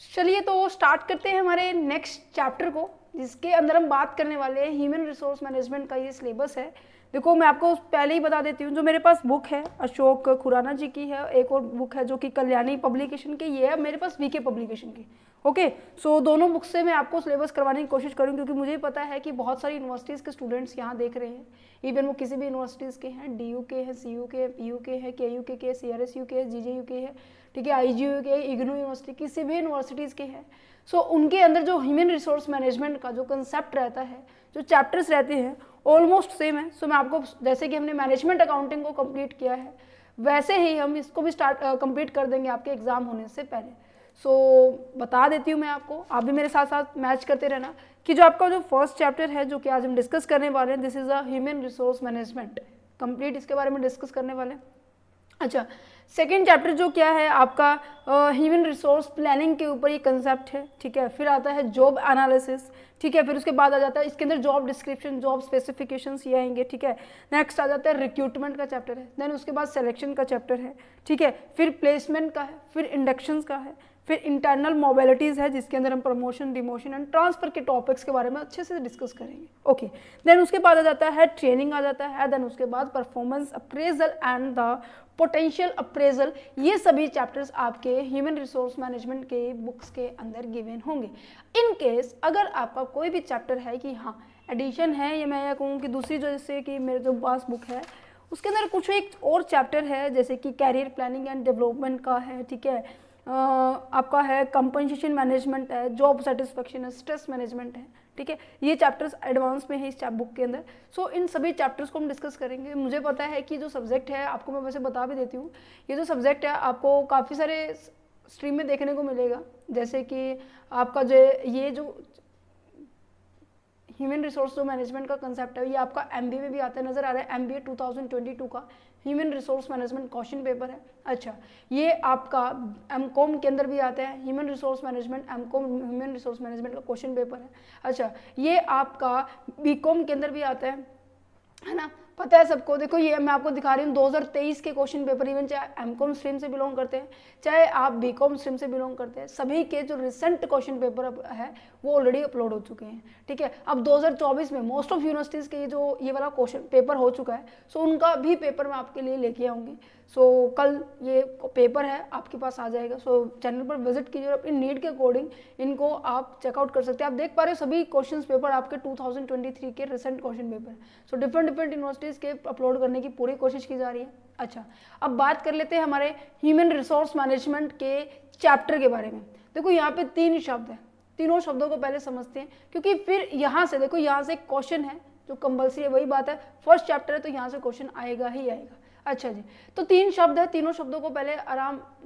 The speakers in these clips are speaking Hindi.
चलिए तो स्टार्ट करते हैं हमारे नेक्स्ट चैप्टर को, जिसके अंदर हम बात करने वाले हैं ह्यूमन रिसोर्स मैनेजमेंट का ये सिलेबस है। देखो मैं आपको पहले ही बता देती हूँ, जो मेरे पास बुक है अशोक खुराना जी की है, एक और बुक है जो कि कल्याणी पब्लिकेशन की, ये है मेरे पास वीके पब्लिकेशन की। ओके, सो दोनों बुक से मैं आपको सिलेबस करवाने की कोशिश करूँ, क्योंकि मुझे पता है कि बहुत सारी यूनिवर्सिटीज़ के स्टूडेंट्स यहाँ देख रहे हैं। इवन वो किसी भी यूनिवर्सिटीज़ के हैं, DU के हैं, CU के, PU के हैं, KU के CRSU के, GJU के है, ठीक है, IGU के, इग्नू यूनिवर्सिटी, किसी भी यूनिवर्सिटीज़ के हैं। सो उनके अंदर जो ह्यूमन रिसोर्स मैनेजमेंट का जो कंसेप्ट रहता है, जो चैप्टर्स रहते हैं, ऑलमोस्ट सेम है। सो मैं आपको, जैसे कि हमने मैनेजमेंट अकाउंटिंग को कंप्लीट किया है, वैसे ही हम इसको भी कंप्लीट कर देंगे आपके एग्जाम होने से पहले। सो बता देती हूँ मैं आपको, आप भी मेरे साथ साथ मैच करते रहना कि जो आपका जो फर्स्ट चैप्टर है जो कि आज हम डिस्कस करने वाले हैं, this is a human resource management, complete इसके बारे में डिस्कस करने वाले हैं। अच्छा, सेकेंड चैप्टर जो क्या है आपका ह्यूमन रिसोर्स प्लानिंग के ऊपर ये कंसेप्ट है, ठीक है। फिर आता है जॉब एनालिसिस, ठीक है। फिर उसके बाद आ जाता है इसके अंदर जॉब डिस्क्रिप्शन, जॉब स्पेसिफिकेशंस ये आएंगे, ठीक है। नेक्स्ट आ जाता है रिक्रूटमेंट का चैप्टर है, देन उसके बाद सिलेक्शन का चैप्टर है, ठीक है। फिर प्लेसमेंट का है, फिर इंडक्शंस का है, फिर इंटरनल मोबिलिटीज़ है जिसके अंदर हम प्रमोशन, डिमोशन एंड ट्रांसफर के टॉपिक्स के बारे में अच्छे से डिस्कस करेंगे। ओके, देन उसके बाद आ जाता है ट्रेनिंग आ जाता है, देन उसके बाद performance appraisal and the potential appraisal. ये सभी चैप्टर्स आपके ह्यूमन रिसोर्स मैनेजमेंट के बुक्स के अंदर गिवन होंगे। इन केस अगर आपका कोई भी चैप्टर है कि हाँ एडिशन है, या मैं यह कहूँ कि दूसरी जो जैसे कि मेरे जो पास बुक है उसके अंदर कुछ एक और चैप्टर है, जैसे कि कैरियर प्लानिंग एंड डेवलपमेंट का है, ठीक है, आपका है कंपनसेशन मैनेजमेंट है, जॉब सेटिस्फेक्शन है, स्ट्रेस मैनेजमेंट है, ठीक है। ये चैप्टर्स एडवांस में है इस बुक के अंदर। सो इन सभी चैप्टर्स को हम डिस्कस करेंगे। मुझे पता है कि जो सब्जेक्ट है, आपको मैं वैसे बता भी देती हूँ, ये जो सब्जेक्ट है आपको काफ़ी सारे स्ट्रीम में देखने को मिलेगा, जैसे कि आपका जो ये जो ह्यूमन रिसोर्स जो मैनेजमेंट का कंसेप्ट है, ये आपका MBA में भी आता है, नजर आ रहा है, MBA 2022 का human resource management question paper है। अच्छा, ये आपका MCOM के अंदर भी आता है, human resource management MCOM human resource management का क्वेश्चन पेपर है। अच्छा, ये आपका BCOM के अंदर भी आता है ना, पता है सबको। देखो ये मैं आपको दिखा रही हूँ 2023 के क्वेश्चन पेपर, इवन चाहे MCOM स्ट्रीम से बिलोंग करते हैं, चाहे आप BCOM स्ट्रीम से बिलोंग करते हैं, सभी के जो रिसेंट क्वेश्चन पेपर है वो ऑलरेडी अपलोड हो चुके हैं, ठीक है। अब 2024 में मोस्ट ऑफ यूनिवर्सिटीज़ के जो ये वाला क्वेश्चन पेपर हो चुका है, सो उनका भी पेपर मैं आपके लिए लेके आऊँगी। सो कल ये पेपर है आपके पास आ जाएगा। सो चैनल पर विजिट कीजिए और अपनी नीड के अकॉर्डिंग इनको आप चेकआउट कर सकते हैं। आप देख पा रहे हो सभी क्वेश्चन पेपर आपके 2023 के recent question paper. So different universities के अपलोड करने की पूरी कोशिश की जा रही है। अच्छा, अब बात कर लेते हैं हमारे ह्यूमन रिसोर्स मैनेजमेंट के चैप्टर के बारे में। देखो यहाँ पे 3 शब्द हैं, तीनों शब्दों को पहले समझते हैं, क्योंकि फिर यहाँ से देखो, यहाँ से एक क्वेश्चन है जो कंपल्सरी है, वही बात है, फर्स्ट चैप्टर है तो यहाँ से क्वेश्चन आएगा ही आएगा। अच्छा जी, तो 3 शब्द है, तीनों शब्दों को पहले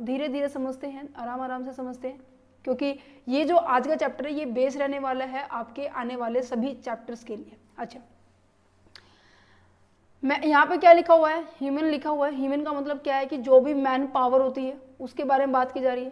धीरे धीरे समझते हैं, आराम से समझते हैं, क्योंकि ये जो आज का चैप्टर है ये बेस रहने वाला है आपके आने वाले सभी चैप्टर्स के लिए। अच्छा, मैं यहाँ पे क्या लिखा हुआ है, ह्यूमन लिखा हुआ है। ह्यूमन का मतलब क्या है कि जो भी मैन पावर होती है उसके बारे में बात की जा रही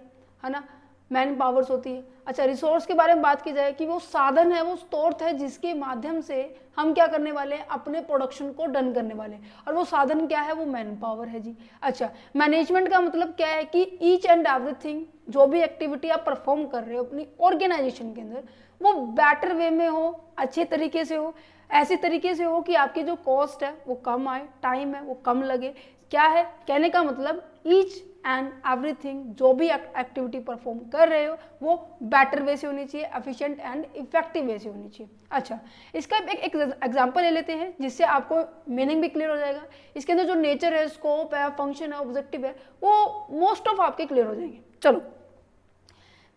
है ना, मैन पावर्स होती है। अच्छा, रिसोर्स के बारे में बात की जाए कि वो साधन है, वो स्रोत है जिसके माध्यम से हम क्या करने वाले हैं, अपने प्रोडक्शन को डन करने वाले, और वो साधन क्या है, वो मैन पावर है जी। अच्छा, मैनेजमेंट का मतलब क्या है कि ईच एंड एवरीथिंग, जो भी एक्टिविटी आप परफॉर्म कर रहे हो अपनी ऑर्गेनाइजेशन के अंदर, वो बेटर वे में हो, अच्छे तरीके से हो, ऐसे तरीके से हो कि आपकी जो कॉस्ट है वो कम आए, टाइम है वो कम लगे। क्या है कहने का मतलब, ईच एंड एवरीथिंग, जो भी एक्टिविटी परफॉर्म कर रहे हो वो बेटर वे से होनी चाहिए, एफिशिएंट एंड इफेक्टिव वे से होनी चाहिए। अच्छा, इसका एक एग्जांपल ले लेते हैं जिससे आपको मीनिंग भी क्लियर हो जाएगा। इसके अंदर जो नेचर है, स्कोप है, फंक्शन है, ऑब्जेक्टिव है, वो मोस्ट ऑफ आपके क्लियर हो जाएंगे। चलो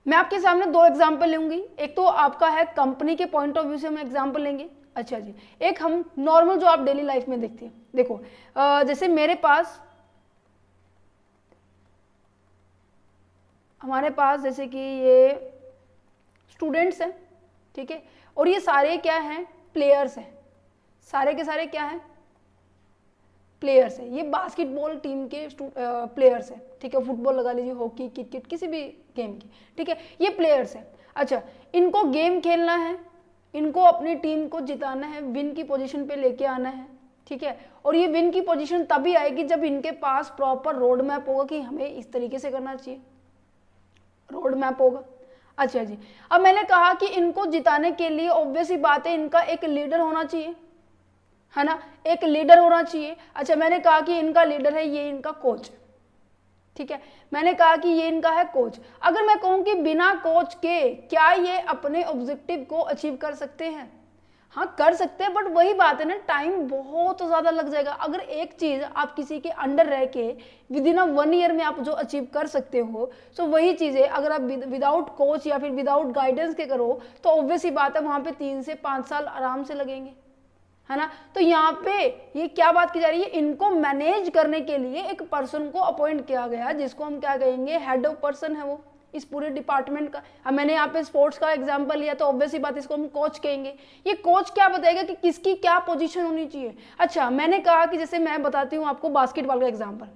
मैं आपके सामने 2 एग्जाम्पल लूंगी। एक तो आपका है कंपनी के पॉइंट ऑफ व्यू से हम एग्जाम्पल लेंगे। अच्छा जी, एक हम नॉर्मल जो आप डेली लाइफ में देखते हैं। देखो जैसे मेरे पास, हमारे पास जैसे कि ये स्टूडेंट्स हैं, ठीक है, और ये सारे क्या हैं, प्लेयर्स हैं, सारे के सारे क्या हैं, प्लेयर्स हैं। ये बास्केटबॉल टीम के प्लेयर्स हैं, ठीक है, फुटबॉल लगा लीजिए, हॉकी, क्रिकेट, किसी भी गेम की, ठीक है, ये प्लेयर्स हैं। अच्छा, इनको गेम खेलना है, इनको अपनी टीम को जिताना है, विन की पोजीशन पे लेके आना है, ठीक है, और ये विन की पोजीशन तभी आएगी जब इनके पास प्रॉपर रोड मैप होगा कि हमें इस तरीके से करना चाहिए, रोड मैप होगा। अच्छा जी, अब मैंने कहा कि इनको जिताने के लिए ऑब्वियस ही बात है इनका एक लीडर होना चाहिए, है ना, एक लीडर होना चाहिए। अच्छा, मैंने कहा कि इनका लीडर है, ये इनका कोच, ठीक है, मैंने कहा कि ये इनका है कोच। अगर मैं कहूं कि बिना कोच के क्या ये अपने ऑब्जेक्टिव को अचीव कर सकते हैं? हाँ कर सकते हैं, बट वही बात है ना, टाइम बहुत ज़्यादा लग जाएगा। अगर एक चीज़ आप किसी के अंडर रह के विद इन 1 ईयर में आप जो अचीव कर सकते हो, तो वही चीज़ें अगर आप विदाउट कोच या फिर विदाउट गाइडेंस के करो तो ऑब्वियस ही बात है वहाँ पे 3 से 5 साल आराम से लगेंगे, है ना। तो यहाँ पे ये क्या बात की जा रही है, इनको मैनेज करने के लिए एक पर्सन को अपॉइंट किया गया जिसको हम क्या कहेंगे, हेड ऑफ पर्सन है वो इस पूरे डिपार्टमेंट का। अब मैंने यहाँ पे स्पोर्ट्स का एग्जांपल लिया तो ऑब्वियसली बात इसको हम कोच कहेंगे। ये कोच क्या बताएगा कि किसकी क्या पोजीशन होनी चाहिए। अच्छा, मैंने कहा कि जैसे मैं बताती हूँ आपको बास्केटबॉल का एग्जाम्पल,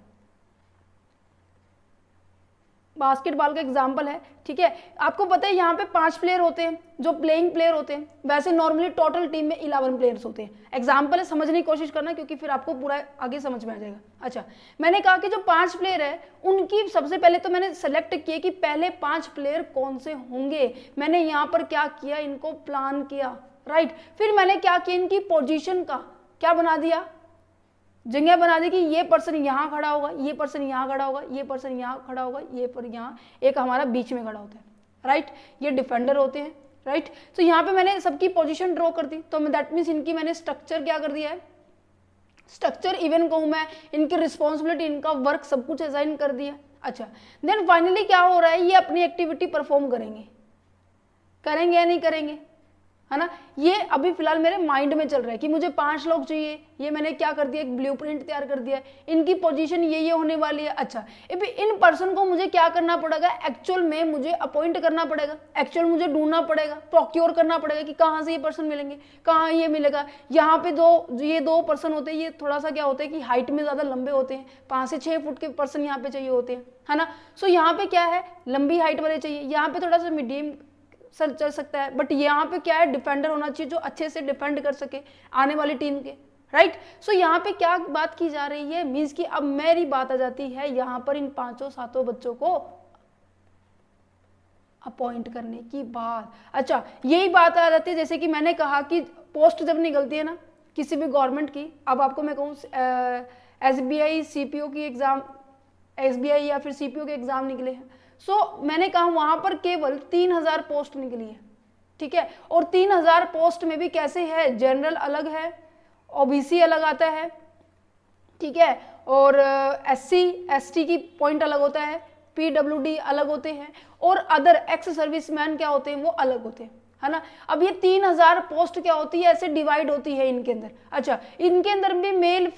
बास्केटबॉल का एग्जाम्पल है, ठीक है। आपको पता है यहाँ पे 5 प्लेयर होते हैं जो प्लेइंग प्लेयर होते हैं, वैसे नॉर्मली टोटल टीम में 11 प्लेयर्स होते हैं। एग्जाम्पल है, समझने की कोशिश करना क्योंकि फिर आपको पूरा आगे समझ में आ जाएगा। अच्छा, मैंने कहा कि जो 5 प्लेयर है उनकी सबसे पहले तो मैंने सेलेक्ट किया कि पहले 5 प्लेयर कौन से होंगे। मैंने यहाँ पर क्या किया, इनको प्लान किया, राइट। फिर मैंने क्या किया, इनकी पोजिशन का क्या बना दिया, जगह बना दी कि ये पर्सन यहाँ खड़ा होगा, ये पर्सन यहाँ खड़ा होगा, ये पर्सन यहाँ खड़ा होगा, ये पर यहाँ एक हमारा बीच में खड़ा होता है, राइट। ये डिफेंडर होते हैं, राइट। तो यहाँ पे मैंने सबकी पोजीशन ड्रॉ कर दी, तो दैट मीन्स इनकी मैंने स्ट्रक्चर क्या कर दिया है, स्ट्रक्चर इवन कहूँ मैं, इनकी रिस्पॉन्सिबिलिटी, इनका वर्क सब कुछ असाइन कर दिया। अच्छा, देन फाइनली क्या हो रहा है, ये अपनी एक्टिविटी परफॉर्म करेंगे या नहीं करेंगे, है ना। ये अभी फिलहाल मेरे माइंड में चल रहा है कि मुझे 5 लोग चाहिए, ये मैंने क्या कर दिया, एक ब्लूप्रिंट तैयार कर दिया, इनकी पोजीशन ये होने वाली है। अच्छा, इन पर्सन को मुझे क्या करना पड़ेगा, एक्चुअल में मुझे अपॉइंट करना पड़ेगा, एक्चुअल मुझे ढूंढना पड़ेगा, प्रोक्योर करना पड़ेगा कि कहाँ से ये पर्सन मिलेंगे, कहाँ ये मिलेगा। यहाँ पे ये दो पर्सन होते हैं, ये थोड़ा सा क्या होता है कि हाइट में ज़्यादा लंबे होते हैं, 5 से 6 फुट के पर्सन यहाँ पे चाहिए होते हैं, है ना। सो यहाँ पे क्या है, लंबी हाइट वाले चाहिए, यहाँ पे थोड़ा सा मीडियम सर चल सकता है, बट यहाँ पे क्या है, डिफेंडर होना चाहिए जो अच्छे से डिफेंड कर सके आने वाली टीम के, राइट। सो यहाँ पे क्या बात की जा रही है, मीन्स कि अब मेरी बात आ जाती है यहाँ पर इन 5-7 बच्चों को अपॉइंट करने की बात। अच्छा, यही बात आ जाती है जैसे कि मैंने कहा कि पोस्ट जब निकलती है ना किसी भी गवर्नमेंट की, अब आपको मैं कहूँ SBI CPO की एग्जाम, SBI या फिर CPO के एग्जाम निकले हैं, सो मैंने कहा वहां पर केवल 3000 पोस्ट निकली है, ठीक है। और 3000 पोस्ट में भी कैसे है, जनरल अलग है, OBC अलग आता है, ठीक है, और SC ST की पॉइंट अलग होता है, PWD अलग होते हैं, और अदर एक्स सर्विसमैन क्या होते हैं वो अलग होते हैं, है ना। अब ये 3000 पोस्ट क्या होती है, ऐसे डिवाइड होती है इनके अंदर। अच्छा, इनके अंदर भी मेल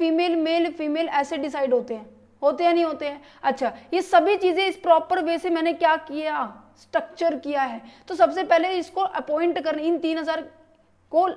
फीमेल ऐसे डिसाइड होते हैं नहीं होते हैं। अच्छा, ये सभी चीजें इस प्रॉपर वे से मैंने क्या किया, स्ट्रक्चर किया है। तो सबसे पहले इसको अपॉइंट करने, इन 3000 को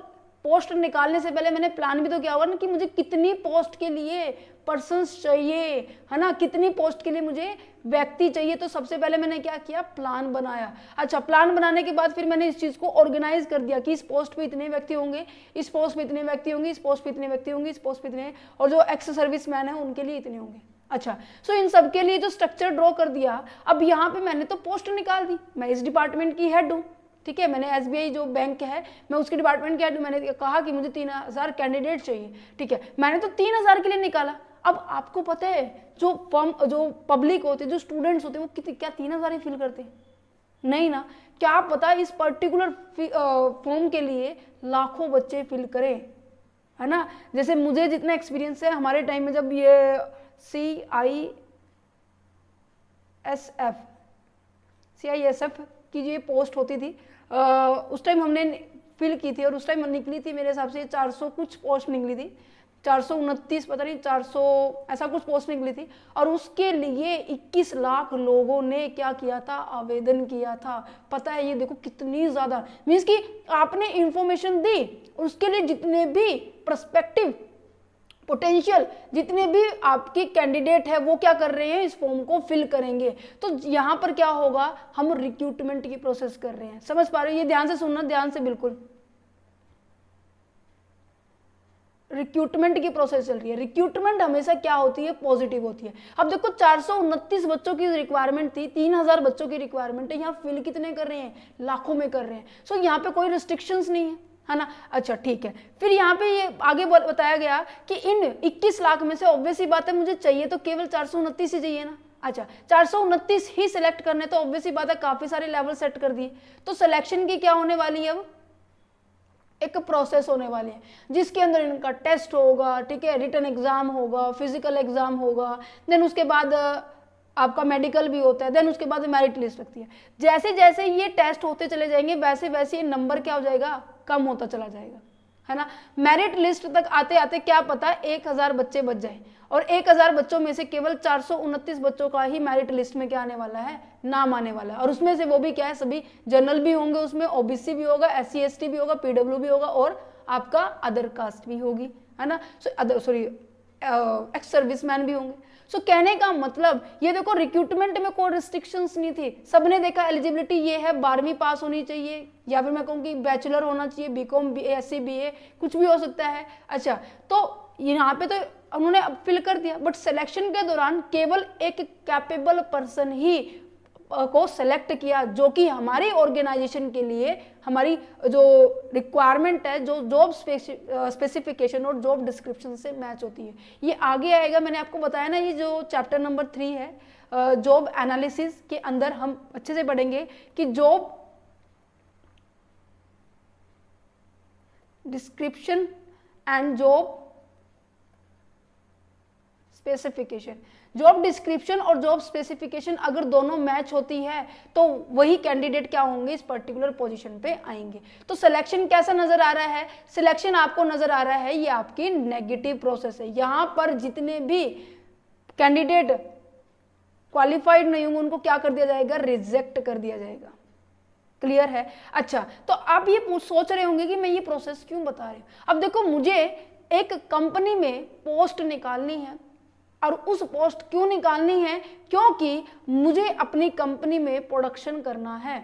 पोस्ट निकालने से पहले मैंने प्लान भी तो किया होगा ना कि मुझे कितनी पोस्ट के लिए पर्सन्स चाहिए, है ना, कितनी पोस्ट के लिए मुझे व्यक्ति चाहिए। तो सबसे पहले मैंने क्या किया, प्लान बनाया। अच्छा, प्लान बनाने के बाद फिर मैंने इस चीज को ऑर्गेनाइज कर दिया कि इस पोस्ट पे इतने व्यक्ति होंगे, इस पोस्ट पे इतने व्यक्ति होंगे, इस पोस्ट पे इतने व्यक्ति होंगे, इस पोस्ट पे इतने, और जो एक्स सर्विसमैन है उनके लिए इतने होंगे। अच्छा, सो इन सब के लिए जो स्ट्रक्चर ड्रॉ कर दिया, अब यहाँ पे मैंने तो पोस्ट निकाल दी, मैं इस डिपार्टमेंट की हेड हूँ, ठीक है, मैंने SBI जो बैंक है मैं उसके डिपार्टमेंट की हेड हूँ, मैंने कहा कि मुझे 3000 कैंडिडेट चाहिए, ठीक है, मैंने तो 3000 के लिए निकाला। अब आपको पता है जो पब्लिक होते, जो स्टूडेंट्स होते हैं वो क्या 3000 ही फिल करते हैं? नहीं ना, क्या पता इस पर्टिकुलर फॉर्म के लिए लाखों बच्चे फिल करें, है ना। जैसे मुझे जितना एक्सपीरियंस है, हमारे टाइम में जब ये CISF की जो ये पोस्ट होती थी, उस टाइम हमने फिल की थी, और उस टाइम निकली थी मेरे हिसाब से 400 कुछ पोस्ट निकली थी, 429 पता नहीं 400 ऐसा कुछ पोस्ट निकली थी, और उसके लिए 21 लाख लोगों ने क्या किया था, आवेदन किया था। पता है ये देखो कितनी ज़्यादा, मीन्स कि आपने इंफॉर्मेशन दी, उसके लिए जितने भी प्रस्पेक्टिव पोटेंशियल जितने भी आपके कैंडिडेट है वो क्या कर रहे हैं, इस फॉर्म को फिल करेंगे। तो यहाँ पर क्या होगा, हम रिक्रूटमेंट की प्रोसेस कर रहे हैं। समझ पा रहे हो, ये ध्यान से सुनना, ध्यान से बिल्कुल। रिक्रूटमेंट की प्रोसेस चल रही है। रिक्रूटमेंट हमेशा क्या होती है, पॉजिटिव होती है। अब देखो 429 बच्चों की रिक्वायरमेंट थी, 3000 बच्चों की रिक्वायरमेंट है, यहाँ फिल कितने कर रहे हैं, लाखों में कर रहे हैं। सो यहाँ पे कोई रिस्ट्रिक्शंस नहीं है ना। अच्छा ठीक है, फिर यहाँ पे ये आगे बताया गया कि इन 21 लाख में से ऑब्वियस ही बात है मुझे चाहिए तो केवल 429 ही चाहिए ना। अच्छा 429 ही सिलेक्ट करने, तो ऑब्वियस ही बात है काफी सारे लेवल सेट कर दिए। तो सिलेक्शन की क्या होने वाली है, अब एक प्रोसेस होने वाली है जिसके अंदर इनका टेस्ट होगा, ठीक है, रिटन एग्जाम होगा, फिजिकल एग्जाम होगा, देन उसके बाद आपका मेडिकल भी होता है, देन उसके बाद मेरिट लिस्ट रखती है। जैसे जैसे ये टेस्ट होते चले जाएंगे वैसे वैसे ये नंबर क्या हो जाएगा, कम होता चला जाएगा, है ना। मेरिट लिस्ट तक आते आते क्या पता 1000 बच्चे बच जाए, और 1000 बच्चों में से केवल 429 बच्चों का ही मेरिट लिस्ट में क्या आने वाला है, नाम आने वाला है। और उसमें से वो भी क्या है, सभी जनरल भी होंगे, उसमें ओबीसी भी होगा, SC ST भी होगा, PW भी होगा, और आपका अदर कास्ट भी होगी, है ना। एक्स सर्विसमैन भी होंगे। सो कहने का मतलब ये देखो रिक्रूटमेंट में कोई रिस्ट्रिक्शंस नहीं थी, सबने देखा एलिजिबिलिटी ये है 12वीं पास होनी चाहिए, या फिर मैं कहूँगी बैचलर होना चाहिए, BCom BSc BA कुछ भी हो सकता है। अच्छा तो यहाँ पे तो उन्होंने फिल कर दिया, बट सिलेक्शन के दौरान केवल एक कैपेबल पर्सन ही को सेलेक्ट किया जो कि हमारी ऑर्गेनाइजेशन के लिए हमारी जो रिक्वायरमेंट है, जो जॉब स्पेसिफिकेशन और जॉब डिस्क्रिप्शन से मैच होती है। ये आगे आएगा, मैंने आपको बताया ना, ये जो चैप्टर नंबर 3 है जॉब एनालिसिस के अंदर हम अच्छे से पढ़ेंगे कि job description and job specification. Job description और जॉब स्पेसिफिकेशन अगर दोनों मैच होती है तो वही कैंडिडेट क्या होंगे, इस पर्टिकुलर पोजीशन पे आएंगे। तो सिलेक्शन कैसा नजर आ रहा है, सिलेक्शन आपको नजर आ रहा है ये आपकी नेगेटिव प्रोसेस है। यहां पर जितने भी कैंडिडेट क्वालिफाइड नहीं होंगे उनको क्या कर दिया जाएगा, रिजेक्ट कर दिया जाएगा। क्लियर है। अच्छा तो आप ये सोच रहे होंगे कि मैं ये प्रोसेस क्यों बता रही हूं। अब देखो मुझे एक कंपनी में पोस्ट निकालनी है, और उस पोस्ट क्यों निकालनी है, क्योंकि मुझे अपनी कंपनी में प्रोडक्शन करना है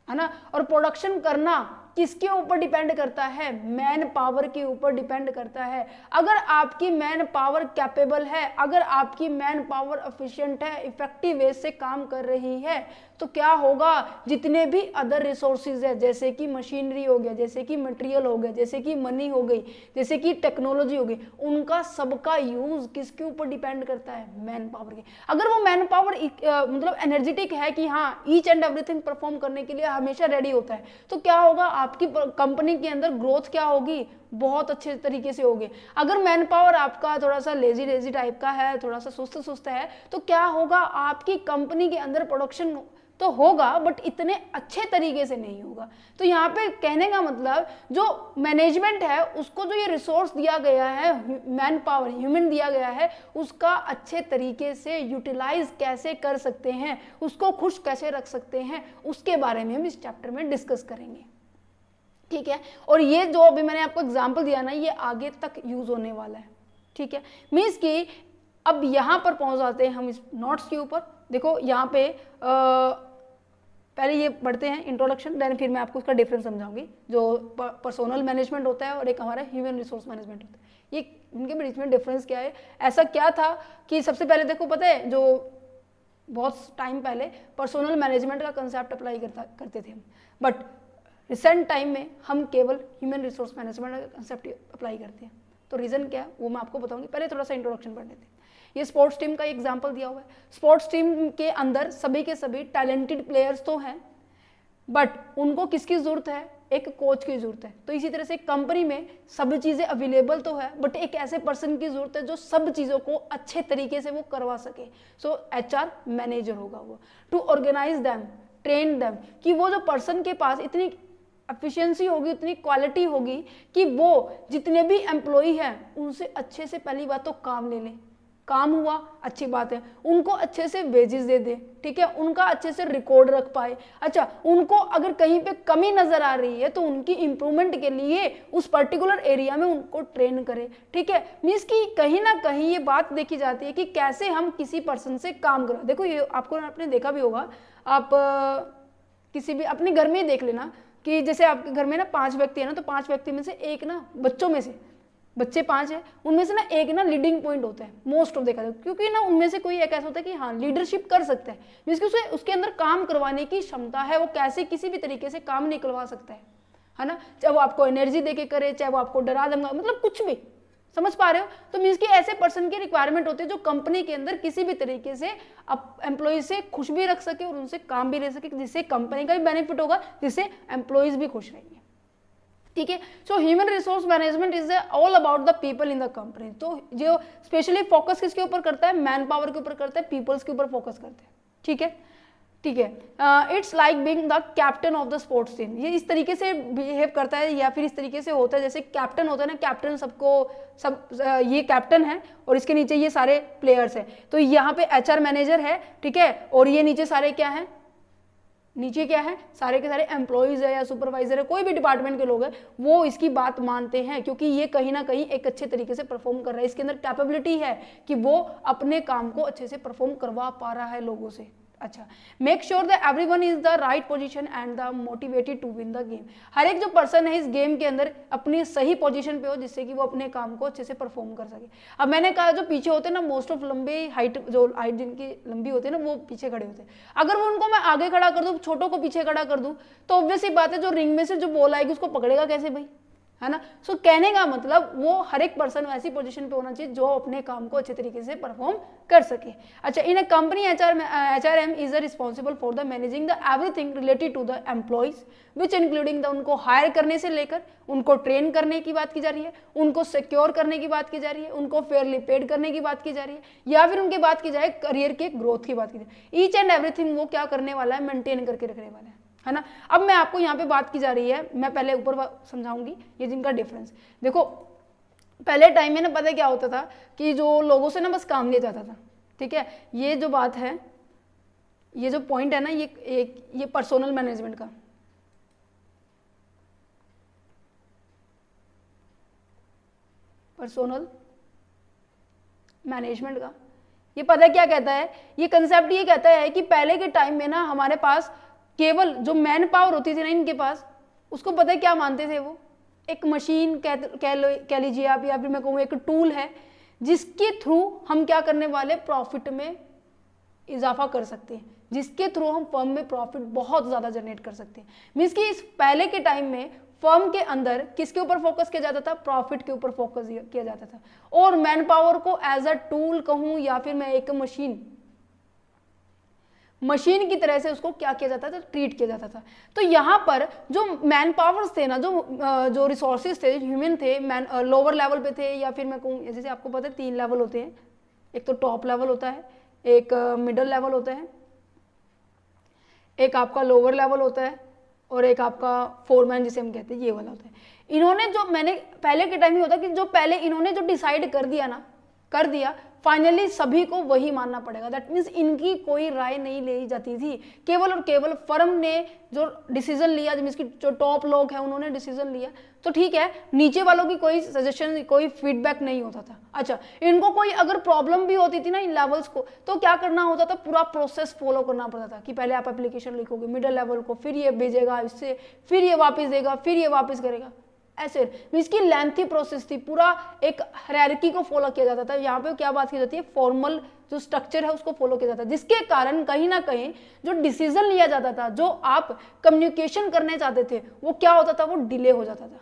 ना। और प्रोडक्शन करना किसके ऊपर डिपेंड करता है, मैन पावर के ऊपर डिपेंड करता है। अगर आपकी मैन पावर कैपेबल है, अगर आपकी मैन पावर एफिशिएंट है, इफेक्टिव वे से काम कर रही है, तो क्या होगा, जितने भी अदर रिसोर्सेज है जैसे कि मशीनरी हो गया, जैसे कि मटेरियल हो गया, जैसे कि मनी हो गई, जैसे कि टेक्नोलॉजी हो गई, उनका सबका यूज किसके ऊपर डिपेंड करता है, मैन पावर के। अगर वो मैन पावर मतलब एनर्जेटिक है कि हाँ ईच एंड एवरीथिंग परफॉर्म करने के लिए हमेशा रेडी होता है, तो क्या होगा, आपकी कंपनी के अंदर ग्रोथ क्या होगी, बहुत अच्छे तरीके से होगी। अगर मैन पावर आपका थोड़ा सा लेजी टाइप का है, थोड़ा सा सुस्त है, तो क्या होगा, आपकी कंपनी के अंदर प्रोडक्शन तो होगा बट इतने अच्छे तरीके से नहीं होगा। तो यहाँ पे कहने का मतलब जो मैनेजमेंट है उसको जो ये रिसोर्स दिया गया है, मैन पावर ह्यूमन दिया गया है, उसका अच्छे तरीके से यूटिलाइज कैसे कर सकते हैं, उसको खुश कैसे रख सकते हैं, उसके बारे में हम इस चैप्टर में डिस्कस करेंगे। ठीक है, और ये जो अभी मैंने आपको एग्जाम्पल दिया ना, ये आगे तक यूज होने वाला है। ठीक है, मीन्स कि अब यहाँ पर पहुँच जाते हैं हम इस नोट्स के ऊपर। देखो यहाँ पे पहले ये पढ़ते हैं इंट्रोडक्शन, देन फिर मैं आपको उसका डिफरेंस समझाऊंगी। जो पर्सोनल मैनेजमेंट होता है और एक हमारा ह्यूमन रिसोर्स मैनेजमेंट होता है, ये इनके बीच में डिफरेंस क्या है। ऐसा क्या था कि सबसे पहले देखो पता है, जो बहुत टाइम पहले पर्सोनल मैनेजमेंट का कंसेप्ट अप्लाई करते थे हम, बट रिसेंट टाइम में हम केवल ह्यूमन रिसोर्स मैनेजमेंट का कंसेप्ट अप्लाई करते हैं। तो रीज़न क्या है वो मैं आपको बताऊंगी, पहले थोड़ा सा इंट्रोडक्शन पढ़ लेते हैं। ये स्पोर्ट्स टीम का एग्जांपल दिया हुआ है। स्पोर्ट्स टीम के अंदर सभी के सभी टैलेंटेड प्लेयर्स तो हैं, बट उनको किसकी ज़रूरत है, एक कोच की ज़रूरत है। तो इसी तरह से कंपनी में सब चीज़ें अवेलेबल तो है, बट एक ऐसे पर्सन की ज़रूरत है जो सब चीज़ों को अच्छे तरीके से वो करवा सके। सो HR मैनेजर होगा वो, to organize them, train them, कि वो जो पर्सन के पास इतनी एफिशिएंसी होगी, उतनी क्वालिटी होगी कि वो जितने भी एम्प्लॉई हैं उनसे अच्छे से पहली बात तो काम ले लें, काम हुआ अच्छी बात है, उनको अच्छे से वेजेस दे दे, ठीक है, उनका अच्छे से रिकॉर्ड रख पाए। अच्छा, उनको अगर कहीं पे कमी नजर आ रही है तो उनकी इंप्रूवमेंट के लिए उस पर्टिकुलर एरिया में उनको ट्रेन करे। ठीक है, मीन्स कि कहीं ना कहीं ये बात देखी जाती है कि कैसे हम किसी पर्सन से काम करा। देखो ये आपने देखा भी होगा, आप किसी भी अपने घर में ही देख लेना कि जैसे आपके घर में ना 5 व्यक्ति है ना, तो 5 व्यक्ति में से एक ना बच्चों में से बच्चे 5 है, उनमें से ना एक ना लीडिंग पॉइंट होता है मोस्ट ऑफ देखा जाए, क्योंकि ना उनमें से कोई एक ऐसा होता है कि हाँ लीडरशिप कर सकता है, जिसकी उसे उसके अंदर काम करवाने की क्षमता है, वो कैसे किसी भी तरीके से काम निकलवा सकता है ना, चाहे वो आपको एनर्जी देके करे, चाहे वो आपको डरा धमका, मतलब कुछ भी, समझ पा रहे हो। तो मीन्स कि ऐसे पर्सन की रिक्वायरमेंट होती है जो कंपनी के अंदर किसी भी तरीके से एम्प्लॉयज से खुश भी रख सके और उनसे काम भी ले सके, जिससे कंपनी का भी बेनिफिट होगा, जिससे एम्प्लॉयज भी खुश रहेंगे, ठीक है। So human resource management is all about the people in the company. तो जो स्पेशली फोकस किसके ऊपर करता है, मैन पावर के ऊपर करता है, पीपल्स के ऊपर फोकस करते हैं, ठीक है, ठीक है। It's like being the captain of the sports team, ये इस तरीके से बिहेव करता है या फिर इस तरीके से होता है जैसे कैप्टन होता है ना, कैप्टन सबको ये कैप्टन है और इसके नीचे ये सारे प्लेयर्स हैं। तो यहाँ पे एचआर मैनेजर है, ठीक है, और ये नीचे सारे क्या है, नीचे क्या है, सारे के सारे एम्प्लॉयज है या सुपरवाइजर है, कोई भी डिपार्टमेंट के लोग हैं, वो इसकी बात मानते हैं क्योंकि ये कहीं ना कहीं एक अच्छे तरीके से परफॉर्म कर रहा है, इसके अंदर कैपेबिलिटी है कि वो अपने काम को अच्छे से परफॉर्म करवा पा रहा है लोगों से। अच्छा, make sure that everyone is the right position and the motivated to win the game. हर एक जो पर्सन है इस गेम के अंदर अपनी सही पोजीशन पे हो, जिससे कि वो अपने काम को अच्छे से परफॉर्म कर सके। अब मैंने कहा जो पीछे होते हैं ना, मोस्ट ऑफ लंबे हाइट, जो हाइट जिनकी लंबी होती है ना, वो पीछे खड़े होते हैं। अगर वो उनको मैं आगे खड़ा कर दूं, छोटों को पीछे खड़ा कर दूं, तो ऑब्वियस सी बात है जो रिंग में से जो बॉल आएगी उसको पकड़ेगा कैसे भाई, है ना। सो कहने का मतलब वो हर एक पर्सन ऐसी पोजीशन पे होना चाहिए जो अपने काम को अच्छे तरीके से परफॉर्म कर सके। अच्छा, in a company HRM is responsible for the managing the everything related to the employees which including the, उनको हायर करने से लेकर उनको ट्रेन करने की बात की जा रही है, उनको सिक्योर करने की बात की जा रही है, उनको फेयरली पेड करने की बात की जा रही है, या फिर उनकी बात की जाए करियर के ग्रोथ की बात की जाए। ईच एंड एवरीथिंग वो क्या करने वाला है, मेंटेन करके रखने वाला है ना। अब मैं आपको यहाँ पे बात की जा रही है, मैं पहले ऊपर समझाऊंगी ये जिनका डिफरेंस। देखो पहले टाइम में ना पता क्या होता था कि जो लोगों से ना बस काम लिया जाता था, ठीक है। ये जो बात है, ये जो पॉइंट है ना, ये पर्सोनल मैनेजमेंट का, पर्सोनल मैनेजमेंट का, ये पता क्या कहता है, ये कंसेप्ट ये कहता है कि पहले के टाइम में ना हमारे पास केवल जो मैन पावर होती थी ना इनके पास, उसको पता है क्या मानते थे, वो एक मशीन कह लीजिए आप, या फिर मैं कहूँ एक टूल है जिसके थ्रू हम क्या करने वाले, प्रॉफिट में इजाफा कर सकते हैं, जिसके थ्रू हम फर्म में प्रॉफिट बहुत ज़्यादा जनरेट कर सकते हैं। मीन्स कि इस पहले के टाइम में फर्म के अंदर किसके ऊपर फोकस किया जाता था, प्रॉफिट के ऊपर फोकस किया जाता था, और मैन पावर को एज अ टूल कहूँ या फिर मैं एक मशीन की तरह से उसको क्या किया जाता था, ट्रीट किया जाता था। तो यहाँ पर जो मैन पावर्स थे ना, जो रिसोर्सेज थे, ह्यूमन थे, लोअर लेवल पे थे, या फिर मैं कहूँ जैसे आपको पता है 3 लेवल होते हैं, एक तो टॉप लेवल होता है, एक मिडल लेवल होता है, एक आपका लोअर लेवल होता है, और एक आपका फोरमैन जिसे हम कहते हैं, ये वाला होता है। इन्होंने जो, मैंने पहले के टाइम में होता कि जो पहले इन्होंने जो डिसाइड कर दिया फाइनली सभी को वही मानना पड़ेगा। दैट मीन्स इनकी कोई राय नहीं ली जाती थी, केवल और केवल फर्म ने जो डिसीजन लिया, मीन्स की जो टॉप लोग हैं उन्होंने डिसीजन लिया तो ठीक है, नीचे वालों की कोई सजेशन, कोई फीडबैक नहीं होता था। अच्छा, इनको कोई अगर प्रॉब्लम भी होती थी ना इन लेवल्स को, तो क्या करना होता था, पूरा प्रोसेस फॉलो करना पड़ता था कि पहले आप एप्लीकेशन लिखोगे मिडिल लेवल को, फिर ये भेजेगा इससे, फिर ये वापस देगा, फिर ये वापस करेगा, ऐसे इसकी लेंथी प्रोसेस थी, पूरा एक हायरार्की को फॉलो किया जाता था। यहाँ पे क्या बात की जाती है, फॉर्मल जो स्ट्रक्चर है उसको फॉलो किया जाता है, जिसके कारण कहीं ना कहीं जो डिसीजन लिया जाता था, जो आप कम्युनिकेशन करने चाहते थे, वो क्या होता था, वो डिले हो जाता था।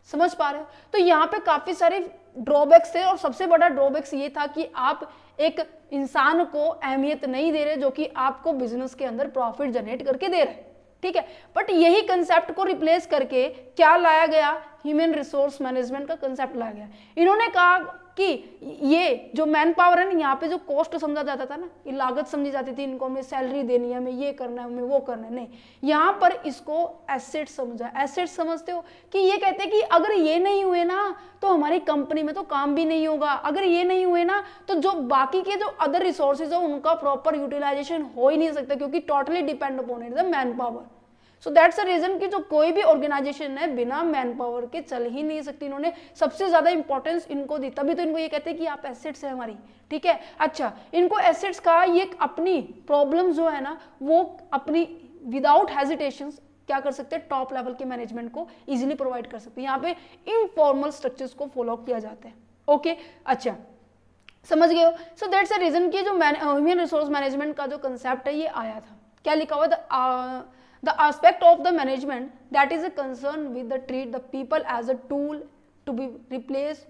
समझ पा रहे हो? तो यहाँ पे काफी सारे ड्रॉबैक्स थे, और सबसे बड़ा ड्रॉबैक्स ये था कि आप एक इंसान को अहमियत नहीं दे रहे जो कि आपको बिजनेस के अंदर प्रॉफिट जनरेट करके दे रहे हैं, ठीक है। बट यही कंसेप्ट को रिप्लेस करके क्या लाया गया, ह्यूमन रिसोर्स मैनेजमेंट का कंसेप्ट लाया गया। इन्होंने कहा कि ये जो मैन पावर है ना, यहाँ पे जो कॉस्ट समझा जाता था ना, ये लागत समझी जाती थी, इनको हमें सैलरी देनी है, हमें ये करना है, हमें वो करना है, नहीं, यहाँ पर इसको एसेट समझा। एसेट समझते हो कि ये कहते हैं कि अगर ये नहीं हुए ना तो हमारी कंपनी में तो काम भी नहीं होगा, अगर ये नहीं हुए ना तो जो बाकी के जो अदर रिसोर्सेज है उनका प्रॉपर यूटिलाइजेशन हो ही नहीं सकता, क्योंकि totally depend upon it the man power. So that's a reason कि जो कोई भी ऑर्गेनाइजेशन है बिना मैन पावर के चल ही नहीं सकती। इन्होंने सबसे ज्यादा इंपॉर्टेंस इनको दी, तभी तो इनको ये कहते हैं कि आप एसेट्स है हमारी, ठीक है। अच्छा, इनको एसेट्स का ये अपनी प्रॉब्लम जो है ना वो अपनी विदाउट हेजिटेशन क्या कर सकते हैं, टॉप लेवल के मैनेजमेंट को इजीली प्रोवाइड कर सकते हैं। यहाँ पे इनफॉर्मल स्ट्रक्चर्स को फॉलो किया जाता है। ओके, अच्छा समझ गए हो। सो दैट्स अ रीजन कि जो ह्यूमन रिसोर्स मैनेजमेंट का जो कंसेप्ट है ये आया था। क्या लिखा हुआ है, the aspect of the management that is a concern with the treat the people as a tool to be replace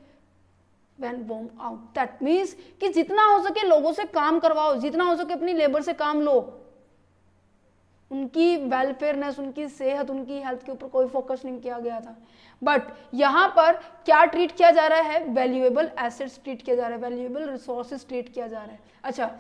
when warm out। That means कि जितना हो सके लोगों से काम करवाओ, जितना हो सके अपनी लेबर से काम लो, उनकी वेलफेयरनेस, उनकी सेहत, उनकी हेल्थ के ऊपर कोई फोकस नहीं किया गया था। बट यहाँ पर क्या ट्रीट किया जा रहा है, वैल्यूएबल एसेट्स ट्रीट किया जा रहा है, वैल्यूएबल रिसोर्सेज ट्रीट किया जा रहा है। अच्छा,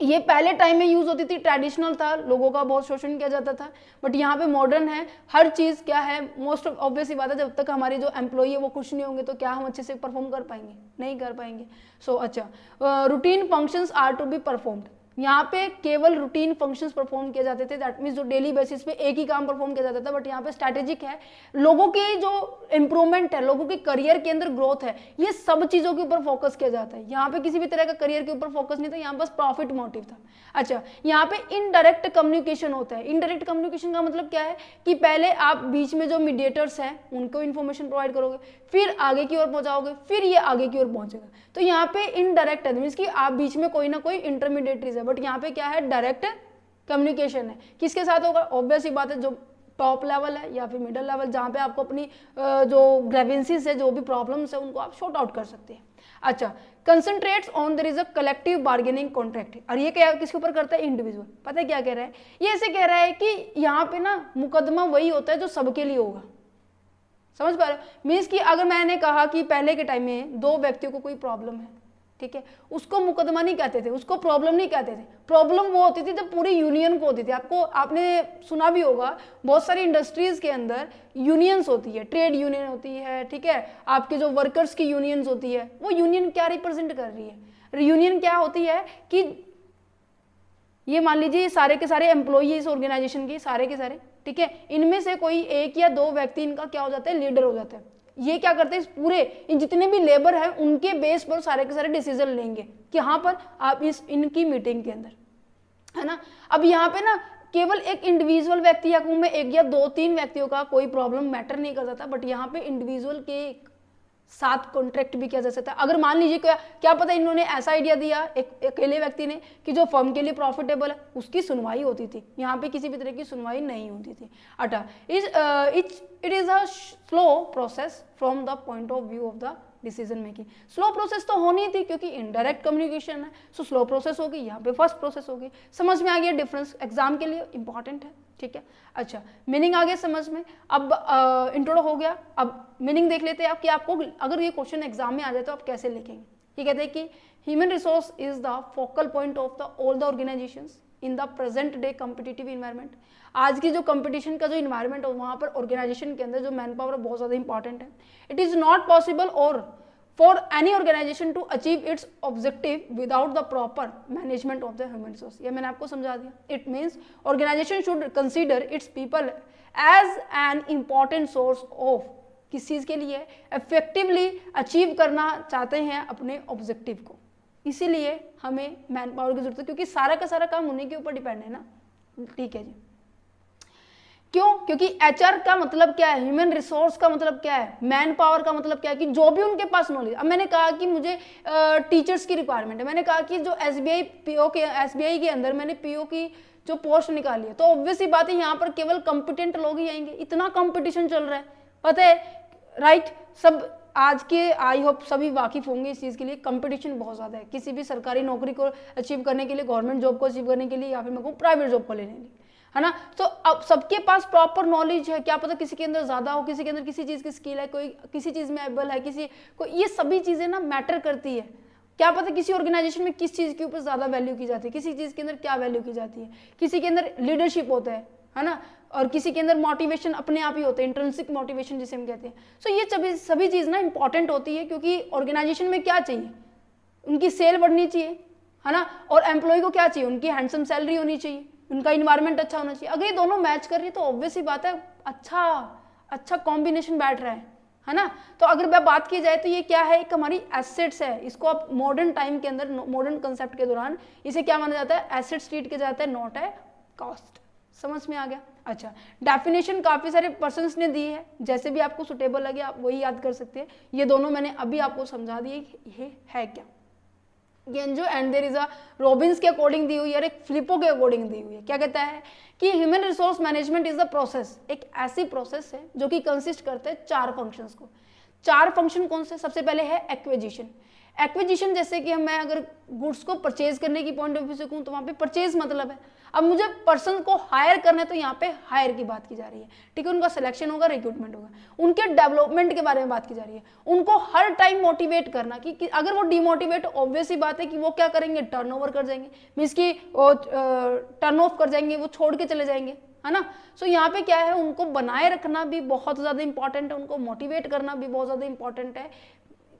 ये पहले टाइम में यूज होती थी, ट्रेडिशनल था, लोगों का बहुत शोषण किया जाता था, बट यहाँ पे मॉडर्न है, हर चीज क्या है, मोस्ट ऑब्वियस बात है, जब तक हमारी जो एम्प्लॉई है वो खुश नहीं होंगे तो क्या हम अच्छे से परफॉर्म कर पाएंगे, नहीं कर पाएंगे। सो अच्छा, routine functions are to be performed, यहाँ पे केवल रूटीन फंक्शंस परफॉर्म किए जाते थे, दैट मीन्स जो डेली बेसिस पे एक ही काम परफॉर्म किया जाता था, बट यहाँ पे स्ट्रैटेजिक है, लोगों की जो इंप्रूवमेंट है, लोगों के करियर के अंदर ग्रोथ है, ये सब चीजों के ऊपर फोकस किया जाता है। यहाँ पे किसी भी तरह का करियर के ऊपर फोकस नहीं था, यहाँ बस प्रॉफिट मोटिव था। अच्छा, यहाँ पे इनडायरेक्ट कम्युनिकेशन होता है। इनडायरेक्ट कम्युनिकेशन का मतलब क्या है कि पहले आप बीच में जो मीडिएटर्स हैं उनको इन्फॉर्मेशन प्रोवाइड करोगे, फिर आगे की ओर पहुंचाओगे, फिर ये आगे की ओर पहुंचेगा। तो यहाँ पे इनडायरेक्ट है, मीन्स कि आप बीच में कोई ना कोई इंटरमीडिएटरीज है, बट यहाँ पे क्या है, डायरेक्ट कम्युनिकेशन है। किसके साथ होगा, ऑब्वियस ही बात है, जो टॉप लेवल है या फिर मिडिल लेवल, जहाँ पे आपको अपनी जो ग्रेवेंसीज है, जो भी प्रॉब्लम्स है, उनको आप शॉर्ट आउट कर सकते हैं। अच्छा, concentrates on there is a collective bargaining contract, और ये क्या किसके ऊपर करता है, इंडिविजुअल। पता है क्या कह रहा है, ये ऐसे कह रहा है कि यहाँ पे ना मुकदमा वही होता है जो सबके लिए होगा। समझ पा रहे हो, मीन्स कि अगर मैंने कहा कि पहले के टाइम में दो व्यक्तियों को कोई प्रॉब्लम है, ठीक है, उसको मुकदमा नहीं कहते थे, उसको प्रॉब्लम नहीं कहते थे। प्रॉब्लम वो होती थी जब पूरी यूनियन को होती थी। आपने सुना भी होगा, बहुत सारी इंडस्ट्रीज के अंदर यूनियंस होती है, ट्रेड यूनियन होती है, ठीक है, आपके जो वर्कर्स की यूनियंस होती है, वो यूनियन क्या रिप्रेजेंट कर रही है, यूनियन क्या होती है कि ये मान लीजिए सारे के सारे एम्प्लॉई इस ऑर्गेनाइजेशन के, सारे के सारे, ठीक है, इनमें से कोई एक या दो व्यक्ति इनका क्या हो जाता है, लीडर हो जाता है। ये क्या करते हैं, पूरे इन जितने भी लेबर हैं उनके बेस पर सारे के सारे डिसीजन लेंगे कि हाँ पर आप इनकी मीटिंग के अंदर, है ना। अब यहाँ पे ना केवल एक इंडिविजुअल व्यक्ति या में एक या दो तीन व्यक्तियों का कोई प्रॉब्लम मैटर नहीं करता था, बट यहाँ पे इंडिविजुअल के साथ कॉन्ट्रैक्ट भी किया जा सकता है। अगर मान लीजिए क्या पता इन्होंने ऐसा आइडिया दिया एक अकेले व्यक्ति ने कि जो फर्म के लिए प्रॉफिटेबल है, उसकी सुनवाई होती थी। यहाँ पे किसी भी तरह की सुनवाई नहीं होती थी। It is a slow process from the point of view of the decision making. Slow process तो होनी थी क्योंकि इनडायरेक्ट कम्युनिकेशन है, सो स्लो प्रोसेस होगी, यहाँ पे फास्ट प्रोसेस होगी। समझ में आ गया डिफरेंस, एग्जाम के लिए इंपॉर्टेंट है, ठीक है। अच्छा, मीनिंग आ गया समझ में। अब इंट्रोडो हो गया, अब मीनिंग देख लेते हैं आप कि आपको अगर ये क्वेश्चन एग्जाम में आ जाए तो आप कैसे लिखेंगे। ये कहते हैं कि human resource is the focal point of the all the organisations in the present day competitive environment. आज की जो कंपटीशन का जो इन्वायरमेंट है वहाँ पर ऑर्गेनाइजेशन के अंदर जो मैन पावर बहुत ज़्यादा इंपॉर्टेंट है। इट इज़ नॉट पॉसिबल और for any organization to achieve its objective without the proper management of the human resource. ये मैंने आपको समझा दिया। It means organization should consider its people as an important source of किस चीज़ के लिए, इफेक्टिवली अचीव करना चाहते हैं अपने ऑब्जेक्टिव को। इसीलिए हमें मैन पावर की जरूरत है क्योंकि सारा का सारा काम उन्हीं के ऊपर डिपेंड है ना, ठीक है जी। क्यों? क्योंकि एचआर का मतलब क्या है, ह्यूमन रिसोर्स का मतलब क्या है, मैन पावर का मतलब क्या है कि जो भी उनके पास नॉलेज। अब मैंने कहा कि मुझे टीचर्स की रिक्वायरमेंट है, मैंने कहा कि जो एसबीआई के अंदर मैंने पीओ की जो पोस्ट निकाली है, तो ऑब्वियस ही बात है यहाँ पर केवल कॉम्पिटेंट लोग ही आएंगे। इतना कंपटीशन चल रहा है, पता है, राइट। सब आज के आई होप सभी वाकिफ होंगे इस चीज़ के लिए, कंपटीशन बहुत ज़्यादा है किसी भी सरकारी नौकरी को अचीव करने के लिए, गवर्नमेंट जॉब को अचीव करने के लिए, या फिर मैं कहूँ प्राइवेट जॉब को लेने के लिए, है ना। तो अब सबके पास प्रॉपर नॉलेज है, क्या पता किसी के अंदर ज़्यादा हो, किसी के अंदर किसी चीज़ की स्किल है, कोई किसी चीज़ में एबल है, किसी को, ये सभी चीज़ें ना मैटर करती है। क्या पता किसी ऑर्गेनाइजेशन में किस चीज़ के ऊपर ज़्यादा वैल्यू की जाती है, किसी चीज़ के अंदर क्या वैल्यू की जाती है, किसी के अंदर लीडरशिप होता है ना, और किसी के अंदर मोटिवेशन अपने आप ही होता है, इंट्रिंसिक मोटिवेशन जिसे हम कहते हैं। सो ये सभी चीज़ ना इंपॉर्टेंट होती है क्योंकि ऑर्गेनाइजेशन में क्या चाहिए, उनकी सेल बढ़नी चाहिए, है ना, और एम्प्लॉय को क्या चाहिए, उनकी हैंडसम सैलरी होनी चाहिए, उनका इन्वायरमेंट अच्छा होना चाहिए। अगर ये दोनों मैच कर रही है तो ऑब्वियस ही बात है अच्छा कॉम्बिनेशन बैठ रहा है ना। तो अगर बात की जाए तो ये क्या है, एक हमारी एसेट्स है। इसको आप मॉडर्न टाइम के अंदर, मॉडर्न कंसेप्ट के दौरान इसे क्या माना जाता है, एसेट्स ट्रीट किया जाता है, नॉट है कॉस्ट। समझ में आ गया। अच्छा, डेफिनेशन काफ़ी सारे पर्सन्स ने दी है, जैसे भी आपको सुटेबल लगे आप वही याद कर सकते हैं। ये दोनों मैंने अभी आपको समझा दिए ये है क्या। गेंजो and there is a Robbins के अकॉर्डिंग दी हुई है और एक फिलिपो के अकॉर्डिंग दी हुई है। क्या कहता है कि human resource management is the process, एक ऐसी प्रोसेस है जो कि कंसिस्ट करते हैं 4 फंक्शंस को। 4 फंक्शन कौन से? सबसे पहले है एक्विजिशन। एक्विजिशन जैसे कि मैं अगर गुड्स को परचेज करने की पॉइंट ऑफ व्यू से कहूँ तो वहाँ पे परचेज मतलब है। अब मुझे पर्सन को हायर करना है तो यहाँ पे हायर की बात की जा रही है, ठीक है। उनका सिलेक्शन होगा, रिक्रूटमेंट होगा, उनके डेवलपमेंट के बारे में बात की जा रही है। उनको हर टाइम मोटिवेट करना कि अगर वो डिमोटिवेट, ऑब्वियस ही बात है कि वो क्या करेंगे, टर्नओवर कर जाएंगे, मीन्स की टर्न ऑफ कर जाएंगे, वो छोड़ के चले जाएंगे, है ना। सो यहाँ पे क्या है, उनको बनाए रखना भी बहुत ज़्यादा इंपॉर्टेंट है, उनको मोटिवेट करना भी बहुत ज़्यादा इंपॉर्टेंट है।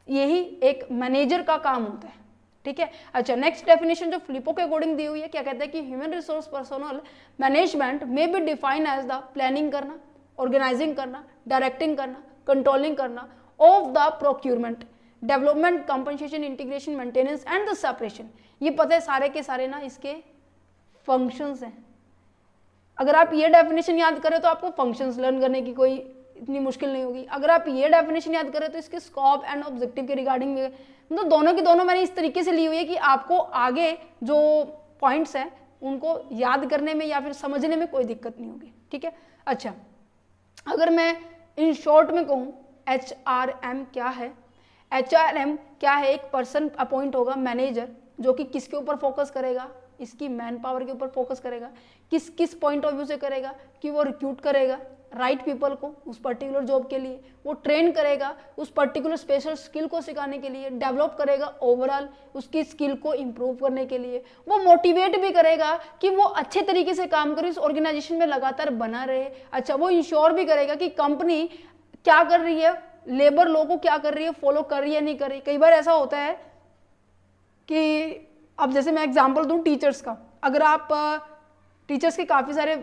यही एक मैनेजर का काम होता है, ठीक है। अच्छा, नेक्स्ट डेफिनेशन जो फिलिपो के अकॉर्डिंग दी हुई है, क्या कहता है कि ह्यूमन रिसोर्स पर्सनल मैनेजमेंट में be define as the planning करना, ऑर्गेनाइजिंग करना, डायरेक्टिंग करना, कंट्रोलिंग करना of the procurement, development, compensation, integration, maintenance and the separation. ये पता है सारे के सारे ना इसके फंक्शंस हैं। अगर आप ये डेफिनेशन याद करें तो आपको फंक्शंस लर्न करने की कोई इतनी मुश्किल नहीं होगी। अगर आप ये डेफिनेशन याद करें तो इसके स्कोप एंड ऑब्जेक्टिव के रिगार्डिंग में, मतलब दोनों की दोनों मैंने इस तरीके से ली हुई है कि आपको आगे जो पॉइंट्स हैं उनको याद करने में या फिर समझने में कोई दिक्कत नहीं होगी, ठीक है। अच्छा, अगर मैं इन शॉर्ट में कहूँ HRM क्या है, HRM क्या है, एक पर्सन अपॉइंट होगा मैनेजर जो कि किसके ऊपर फोकस करेगा, इसकी मैन पावर के ऊपर फोकस करेगा। किस किस पॉइंट ऑफ व्यू से करेगा कि वो रिक्रूट करेगा राइट पीपल को उस पर्टिकुलर जॉब के लिए, वो ट्रेन करेगा उस पर्टिकुलर स्पेशल स्किल को सिखाने के लिए, डेवलप करेगा ओवरऑल उसकी स्किल को इम्प्रूव करने के लिए, वो मोटिवेट भी करेगा कि वो अच्छे तरीके से काम करे, उस ऑर्गेनाइजेशन में लगातार बना रहे। अच्छा, वो इंश्योर भी करेगा कि कंपनी क्या कर रही है, लेबर लॉ को क्या कर रही है, फॉलो कर रही है नहीं कर रही। कई बार ऐसा होता है कि अब जैसे मैं एग्जांपल दूं टीचर्स का, अगर आप टीचर्स के काफ़ी सारे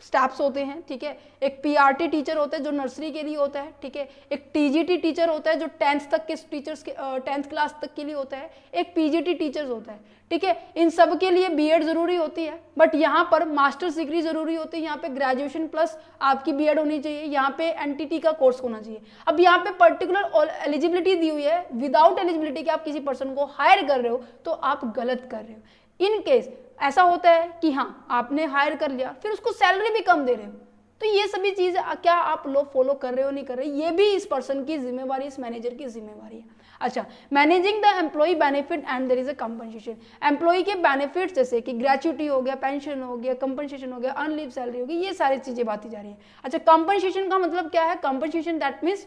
स्टेप्स होते हैं, ठीक है। एक PRT टीचर होता है जो नर्सरी के लिए होता है, ठीक है। एक TGT टीचर होता है जो 10th तक के टीचर्स के 10th क्लास तक के लिए होता है। एक PGT टीचर्स होता है, ठीक है। इन सब के लिए B.Ed जरूरी होती है, बट यहाँ पर मास्टर्स डिग्री जरूरी होती है। यहाँ पे ग्रेजुएशन प्लस आपकी B.Ed होनी चाहिए, यहाँ पे NTT का कोर्स होना चाहिए। अब यहाँ पे पर्टिकुलर एलिजिबिलिटी दी हुई है, विदाउट एलिजिबिलिटी के आप किसी पर्सन को हायर कर रहे हो तो आप गलत कर रहे हो। इन केस ऐसा होता है कि हाँ आपने हायर कर लिया फिर उसको सैलरी भी कम दे रहे हो, तो ये सभी चीजें क्या आप लोग फॉलो कर रहे हो नहीं कर रहे, ये भी इस पर्सन की जिम्मेवारी, इस मैनेजर की जिम्मेवारी है। अच्छा, managing the employ benefit and there is a compensation. Employ के बेनिफिट्स जैसे कि ग्रेच्युटी हो गया, पेंशन हो गया, कंपनसेशन हो गया, अनलीव सैलरी होगी, ये सारी चीजें बाती जा रही है। अच्छा, कंपनसेशन का मतलब क्या है? कंपनसेशन दैट मीन्स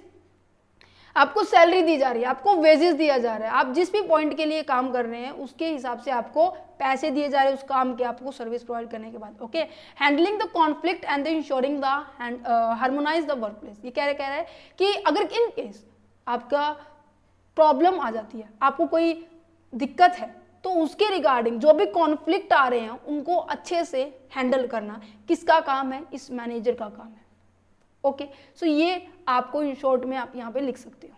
आपको सैलरी दी जा रही है, आपको वेजेस दिया जा रहा है, आप जिस भी पॉइंट के लिए काम कर रहे हैं उसके हिसाब से आपको पैसे दिए जा रहे हैं उस काम के, आपको सर्विस प्रोवाइड करने के बाद। Okay, handling the conflict and the ensuring the harmonise the work place. ये कह रहा है कि अगर इन केस आपका प्रॉब्लम आ जाती है, आपको कोई दिक्कत है, तो उसके रिगार्डिंग जो भी कॉन्फ्लिक्ट आ रहे हैं उनको अच्छे से हैंडल करना किसका काम है? इस मैनेजर का काम है। ओके, सो ये आपको इन शॉर्ट में आप यहाँ पे लिख सकते हो,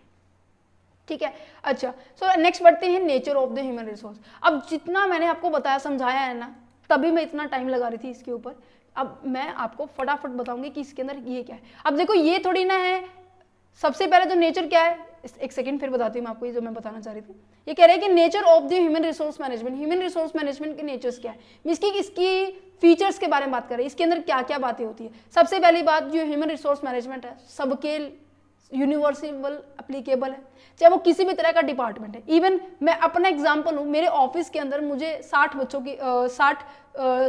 ठीक है। अच्छा, सो नेक्स्ट बढ़ते हैं nature of the human resource. अब जितना मैंने आपको बताया समझाया है ना, तभी मैं इतना टाइम लगा रही थी इसके ऊपर, अब मैं आपको फटाफट बताऊंगी कि इसके अंदर ये क्या है। अब देखो ये थोड़ी ना है, सबसे पहले तो नेचर क्या है, एक सेकंड फिर बताती हूँ मैं आपको ये जो मैं बताना चाह रही थी। ये कह रहे हैं कि nature of the human resource management, human resource management के नेचर्स क्या है, इसकी फीचर्स के बारे में बात करें, इसके अंदर क्या क्या बातें होती है। सबसे पहली बात, जो ह्यूमन रिसोर्स मैनेजमेंट है सबके यूनिवर्सल एप्लीकेबल है, चाहे वो किसी भी तरह का डिपार्टमेंट है। इवन मैं अपना एग्जांपल हूँ, मेरे ऑफिस के अंदर मुझे 60 बच्चों की 60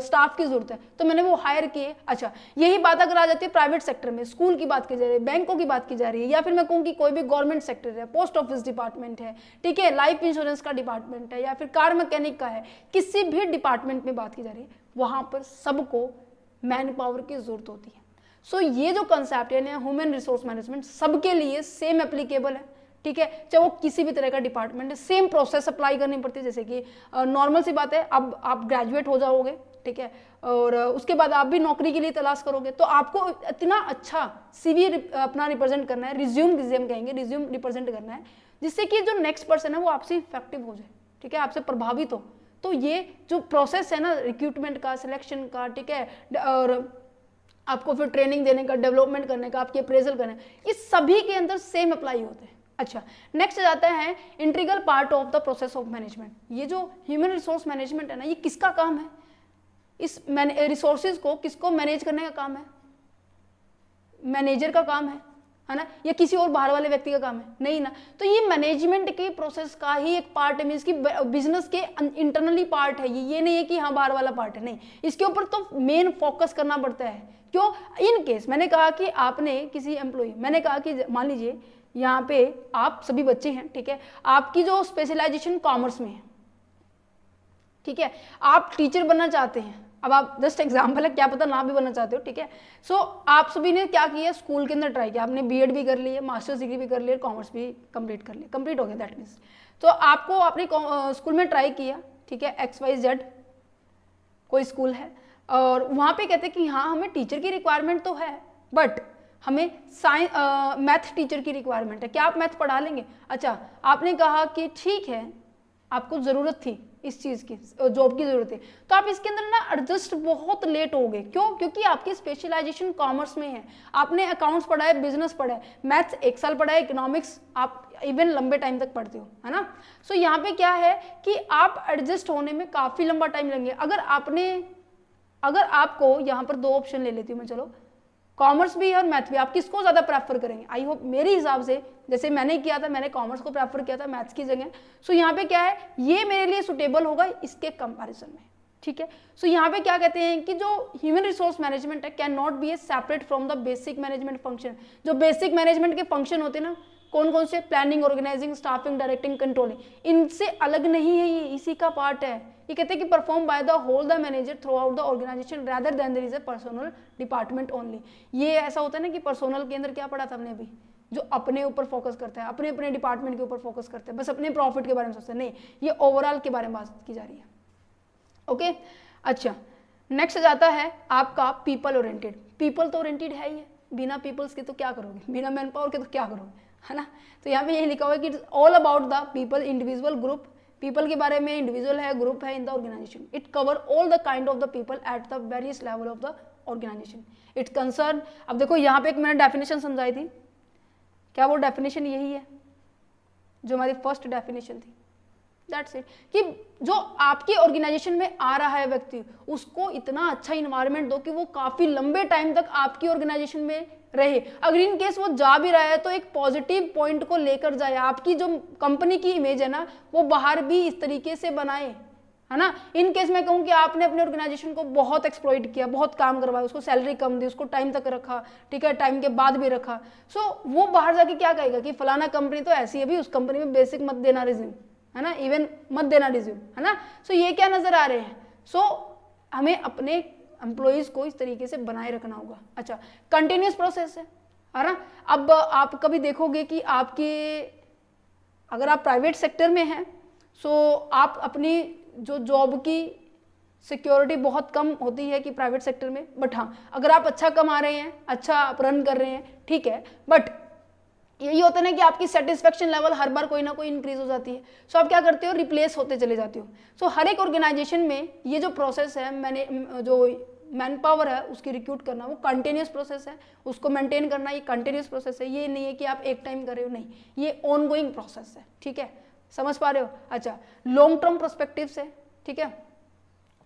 स्टाफ की जरूरत है, तो मैंने वो हायर किए। अच्छा, यही बात अगर आ जाती है प्राइवेट सेक्टर में, स्कूल की बात की जा रही है, बैंकों की बात की जा रही है, या फिर मैं कहूँ कि कोई भी गवर्नमेंट सेक्टर है, पोस्ट ऑफिस डिपार्टमेंट है, ठीक है, लाइफ इंश्योरेंस का डिपार्टमेंट है, या फिर कार मैकेनिक का है, किसी भी डिपार्टमेंट में बात की जा रही है, वहां पर सबको मैन पावर की जरूरत होती है। सो ये जो कंसेप्ट है ना ह्यूमन रिसोर्स मैनेजमेंट, सबके लिए सेम एप्लीकेबल है, ठीक है, चाहे वो किसी भी तरह का डिपार्टमेंट है, सेम प्रोसेस अप्लाई करनी पड़ती है। जैसे कि नॉर्मल सी बात है, अब आप ग्रेजुएट हो जाओगे, ठीक है, और उसके बाद आप भी नौकरी के लिए तलाश करोगे, तो आपको इतना अच्छा CV अपना रिप्रेजेंट करना है, रिज्यूम कहेंगे, रिज्यूम रिप्रेजेंट करना है, जिससे कि जो नेक्स्ट पर्सन है वो आपसे इफेक्टिव हो जाए, ठीक है, आपसे प्रभावित हो, तो ये जो प्रोसेस है ना रिक्रूटमेंट का, सिलेक्शन का, ठीक है, और आपको फिर ट्रेनिंग देने का, डेवलपमेंट करने का, आपके अप्रेजल करने का, ये सभी के अंदर सेम अप्लाई होते हैं। अच्छा, नेक्स्ट जाता है integral part of the process of management. ये जो ह्यूमन रिसोर्स मैनेजमेंट है ना, ये किसका काम है? इस रिसोर्सेज को किसको मैनेज करने का काम है? मैनेजर का काम है ना, या किसी और बाहर वाले व्यक्ति का काम है? नहीं ना। तो ये मैनेजमेंट के प्रोसेस का ही एक पार्ट है, मींस की बिजनेस के इंटरनली पार्ट है ये नहीं है कि हाँ बाहर वाला पार्ट है, नहीं, इसके ऊपर तो मेन फोकस करना पड़ता है। क्यों? इन केस मैंने कहा कि आपने किसी एम्प्लॉय, मैंने कहा कि मान लीजिए यहाँ पे आप सभी बच्चे हैं, ठीक है, आपकी जो स्पेशलाइजेशन कॉमर्स में है, ठीक है, आप टीचर बनना चाहते हैं, अब आप जस्ट एग्जाम्पल है, क्या पता ना भी बनना चाहते हो, ठीक है। सो आप सभी ने क्या किया, स्कूल के अंदर ट्राई किया, आपने बीएड भी कर ली है, मास्टर्स डिग्री भी कर ली है, कॉमर्स भी कंप्लीट कर लिया, कंप्लीट हो गया दैट मीन्स। तो आपको अपने स्कूल में ट्राई किया, ठीक है, XYZ कोई स्कूल है, और वहाँ पे कहते हैं कि हाँ हमें टीचर की रिक्वायरमेंट तो है, बट हमें मैथ टीचर की रिक्वायरमेंट है, क्या आप मैथ पढ़ा लेंगे? अच्छा, आपने कहा कि ठीक है, आपको ज़रूरत थी इस चीज़ की, जॉब की ज़रूरत है, तो आप इसके अंदर ना एडजस्ट बहुत लेट हो गए। क्यों? क्योंकि आपकी स्पेशलाइजेशन कॉमर्स में है, आपने अकाउंट्स पढ़ा है, बिजनेस पढ़ा है, मैथ्स 1 साल पढ़ा है, इकोनॉमिक्स आप इवन लंबे टाइम तक पढ़ते हो, है ना। सो यहाँ पे क्या है कि आप एडजस्ट होने में काफ़ी लंबा टाइम लगेगा। अगर आपको यहाँ पर 2 ऑप्शन ले लेती हूँ मैं, चलो, कॉमर्स भी और मैथ भी, आप किसको ज़्यादा प्रेफर करेंगे? आई होप मेरे हिसाब से जैसे मैंने किया था, मैंने कॉमर्स को प्रेफर किया था मैथ्स की जगह। सो यहाँ पे क्या है, ये मेरे लिए सुटेबल होगा इसके कंपैरिजन में, ठीक है। सो यहाँ पे क्या कहते हैं कि जो ह्यूमन रिसोर्स मैनेजमेंट है can not be a separate from the basic management function. जो बेसिक मैनेजमेंट के फंक्शन होते हैं ना, कौन कौन से, planning, organizing, staffing, directing, controlling, इनसे अलग नहीं है, ये इसी का पार्ट है। ये कहते हैं कि perform by the whole the manager throughout the organization rather than there is a personnel department only. ये ऐसा होता है ना कि पर्सनल के अंदर क्या पढ़ा था हमने अभी, जो अपने ऊपर फोकस करता है, अपने अपने डिपार्टमेंट के ऊपर फोकस करते हैं, बस अपने प्रॉफिट के बारे में सोचते हैं, नहीं, ये ओवरऑल के बारे में बात की जा रही है। ओके, अच्छा, नेक्स्ट जाता है आपका पीपल ओरिएंटेड। पीपल तो ओरिएंटेड है ही है, बिना पीपल्स के तो क्या करोगे, बिना मैन पावर के तो क्या करोगे, है ना। तो यहाँ पे यही लिखा हुआ है कि all about the people, individual, group. People के बारे में, इंडिविजुअल है, ग्रुप है in the organization. It cover all the kind of the people at the various level of the organization. It concern, अब देखो यहाँ पे एक मैंने डेफिनेशन समझाई थी, क्या वो डेफिनेशन यही है जो हमारी फर्स्ट डेफिनेशन थी? दैट्स इट, कि जो आपकी ऑर्गेनाइजेशन में आ रहा है व्यक्ति, उसको इतना अच्छा इन्वायरमेंट दो कि वो काफी लंबे टाइम तक आपकी ऑर्गेनाइजेशन में रहे। अगर इन केस वो जा भी रहा है तो एक पॉजिटिव पॉइंट को लेकर जाए, आपकी जो कंपनी की इमेज है ना वो बाहर भी इस तरीके से बनाए, है ना। इन केस मैं कहूँ कि आपने अपने ऑर्गेनाइजेशन को बहुत एक्सप्लॉइट किया, बहुत काम करवाया, उसको सैलरी कम दी, उसको टाइम तक रखा, ठीक है, टाइम के बाद भी रखा, सो वो बाहर जाके क्या कहेगा कि फलाना कंपनी तो ऐसी है भी, उस कंपनी में बेसिक मत देना रिज्यूम, है ना, इवन मत देना रिज्यूम, है ना। सो ये क्या नजर आ रहे हैं? सो हमें अपने एम्प्लॉइज को इस तरीके से बनाए रखना होगा। अच्छा, कंटिन्यूस प्रोसेस है ना। अब आप कभी देखोगे कि आपके, अगर आप प्राइवेट सेक्टर में हैं, सो आप अपनी जो जॉब की सिक्योरिटी बहुत कम होती है कि प्राइवेट सेक्टर में, बट हाँ अगर आप अच्छा कमा रहे हैं, अच्छा आप रन कर रहे हैं, ठीक है, बट यही होता है ना कि आपकी सेटिस्फेक्शन लेवल हर बार कोई ना कोई इंक्रीज हो जाती है। सो आप क्या करते हो, रिप्लेस होते चले जाते हो। सो हर एक ऑर्गेनाइजेशन में ये जो प्रोसेस है, मैंने जो मैन पावर है उसकी रिक्रूट करना, वो कंटिन्यूस प्रोसेस है, उसको मेंटेन करना ये कंटिन्यूस प्रोसेस है। ये नहीं है कि आप एक टाइम कर रहे हो, नहीं, ये ऑन गोइंग प्रोसेस है, ठीक है, समझ पा रहे हो। अच्छा, लॉन्ग टर्म पर्सपेक्टिव से, ठीक है,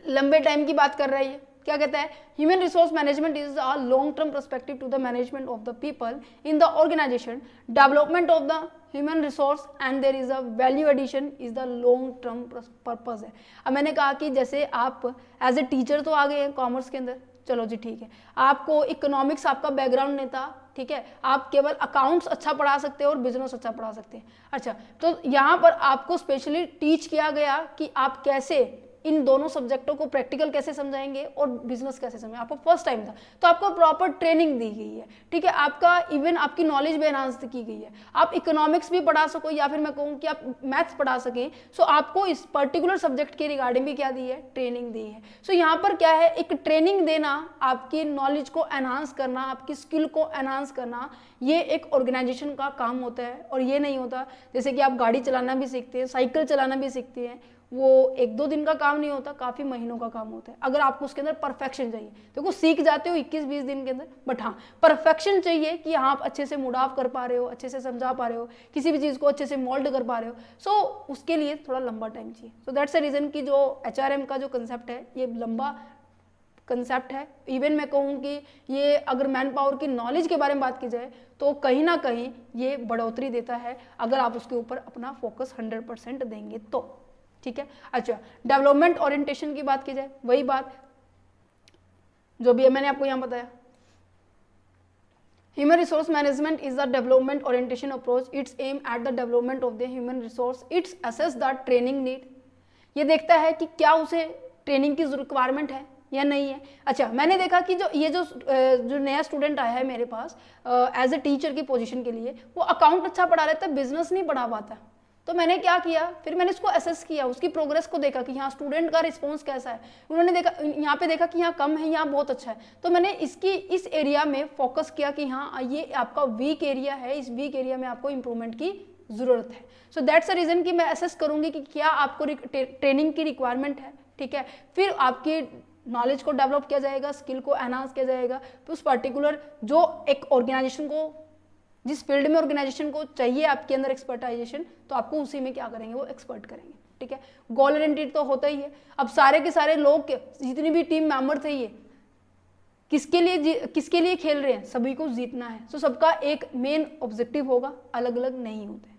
लंबे टाइम की बात कर रहा है ये, क्या कहता है, human resource management is a long term perspective to the management of the people in the organization, development of the human resource and there is a value addition is the long term purpose है। अब मैंने कहा कि जैसे आप एज ए टीचर तो आ गए हैं कॉमर्स के अंदर, चलो जी ठीक है, आपको इकोनॉमिक्स आपका बैकग्राउंड नहीं था, ठीक है, आप केवल अकाउंट्स अच्छा पढ़ा सकते हैं और बिजनेस अच्छा पढ़ा सकते हैं। अच्छा, तो यहाँ पर आपको स्पेशली टीच किया गया कि आप कैसे इन दोनों सब्जेक्टों को प्रैक्टिकल कैसे समझाएंगे और बिजनेस कैसे समझाएंगे। आपको फर्स्ट टाइम था तो आपको प्रॉपर ट्रेनिंग दी गई है, ठीक है, आपका इवन आपकी नॉलेज भी एनहांस की गई है, आप इकोनॉमिक्स भी पढ़ा सको या फिर मैं कहूँ कि आप मैथ्स पढ़ा सकें। सो आपको इस पर्टिकुलर सब्जेक्ट के रिगार्डिंग भी क्या दी है, ट्रेनिंग दी है। सो यहाँ पर क्या है, एक ट्रेनिंग देना, आपकी नॉलेज को एनहांस करना, आपकी स्किल को एनहांस करना, ये एक ऑर्गेनाइजेशन का काम होता है। और ये नहीं होता जैसे कि आप गाड़ी चलाना भी सीखते हैं, साइकिल चलाना भी सीखते हैं, वो 1-2 दिन का काम नहीं होता, काफ़ी महीनों का काम होता है। अगर आपको उसके अंदर परफेक्शन चाहिए, देखो सीख जाते हो 21-20 दिन के अंदर, बट हाँ परफेक्शन चाहिए कि हाँ आप अच्छे से मूड ऑफ कर पा रहे हो, अच्छे से समझा पा रहे हो, किसी भी चीज़ को अच्छे से मोल्ड कर पा रहे हो। सो उसके लिए थोड़ा लंबा टाइम चाहिए। सो दैट्स अ रीज़न कि जो HRM का जो कंसेप्ट है ये लंबा कंसेप्ट है। इवन मैं कहूँ कि ये अगर मैन पावर की नॉलेज के बारे में बात की जाए तो कहीं ना कहीं ये बढ़ोतरी देता है अगर आप उसके ऊपर अपना फोकस 100% देंगे तो, ठीक है। अच्छा, डेवलपमेंट ओरिएंटेशन की बात की जाए, वही बात जो भी है मैंने आपको यहाँ बताया। Human resource management is the development orientation approach. It's aim at the development of the human resource. It's assess the training need. ये देखता है कि क्या उसे ट्रेनिंग की रिक्वायरमेंट है या नहीं है। अच्छा, मैंने देखा कि जो नया स्टूडेंट आया है मेरे पास एज ए टीचर की पोजीशन के लिए, वो अकाउंट अच्छा पढ़ा लेता है, बिजनेस नहीं पढ़ा पाता। तो मैंने क्या किया, फिर मैंने इसको असेस किया, उसकी प्रोग्रेस को देखा कि हाँ स्टूडेंट का रिस्पॉन्स कैसा है। उन्होंने देखा, यहाँ पे देखा कि यहाँ कम है, यहाँ बहुत अच्छा है। तो मैंने इस एरिया में फोकस किया कि हाँ ये आपका वीक एरिया है, इस वीक एरिया में आपको इंप्रूवमेंट की ज़रूरत है। सो दैट्स अ रीज़न कि मैं असेस करूँगी कि क्या आपको ट्रेनिंग की रिक्वायरमेंट है, ठीक है। फिर आपकी नॉलेज को डेवलप किया जाएगा, स्किल को एनहांस किया जाएगा। फिर उस पर्टिकुलर जो एक ऑर्गेनाइजेशन को, जिस फील्ड में ऑर्गेनाइजेशन को चाहिए आपके अंदर एक्सपर्टाइजेशन, तो आपको उसी में क्या करेंगे, वो एक्सपर्ट करेंगे, ठीक है। गोल ओरिएंटेड तो होता ही है। अब सारे के सारे लोग जितनी भी टीम मेंबर थे ये किसके लिए खेल रहे हैं, सभी को जीतना है। सो सबका एक मेन ऑब्जेक्टिव होगा, अलग अलग नहीं होते।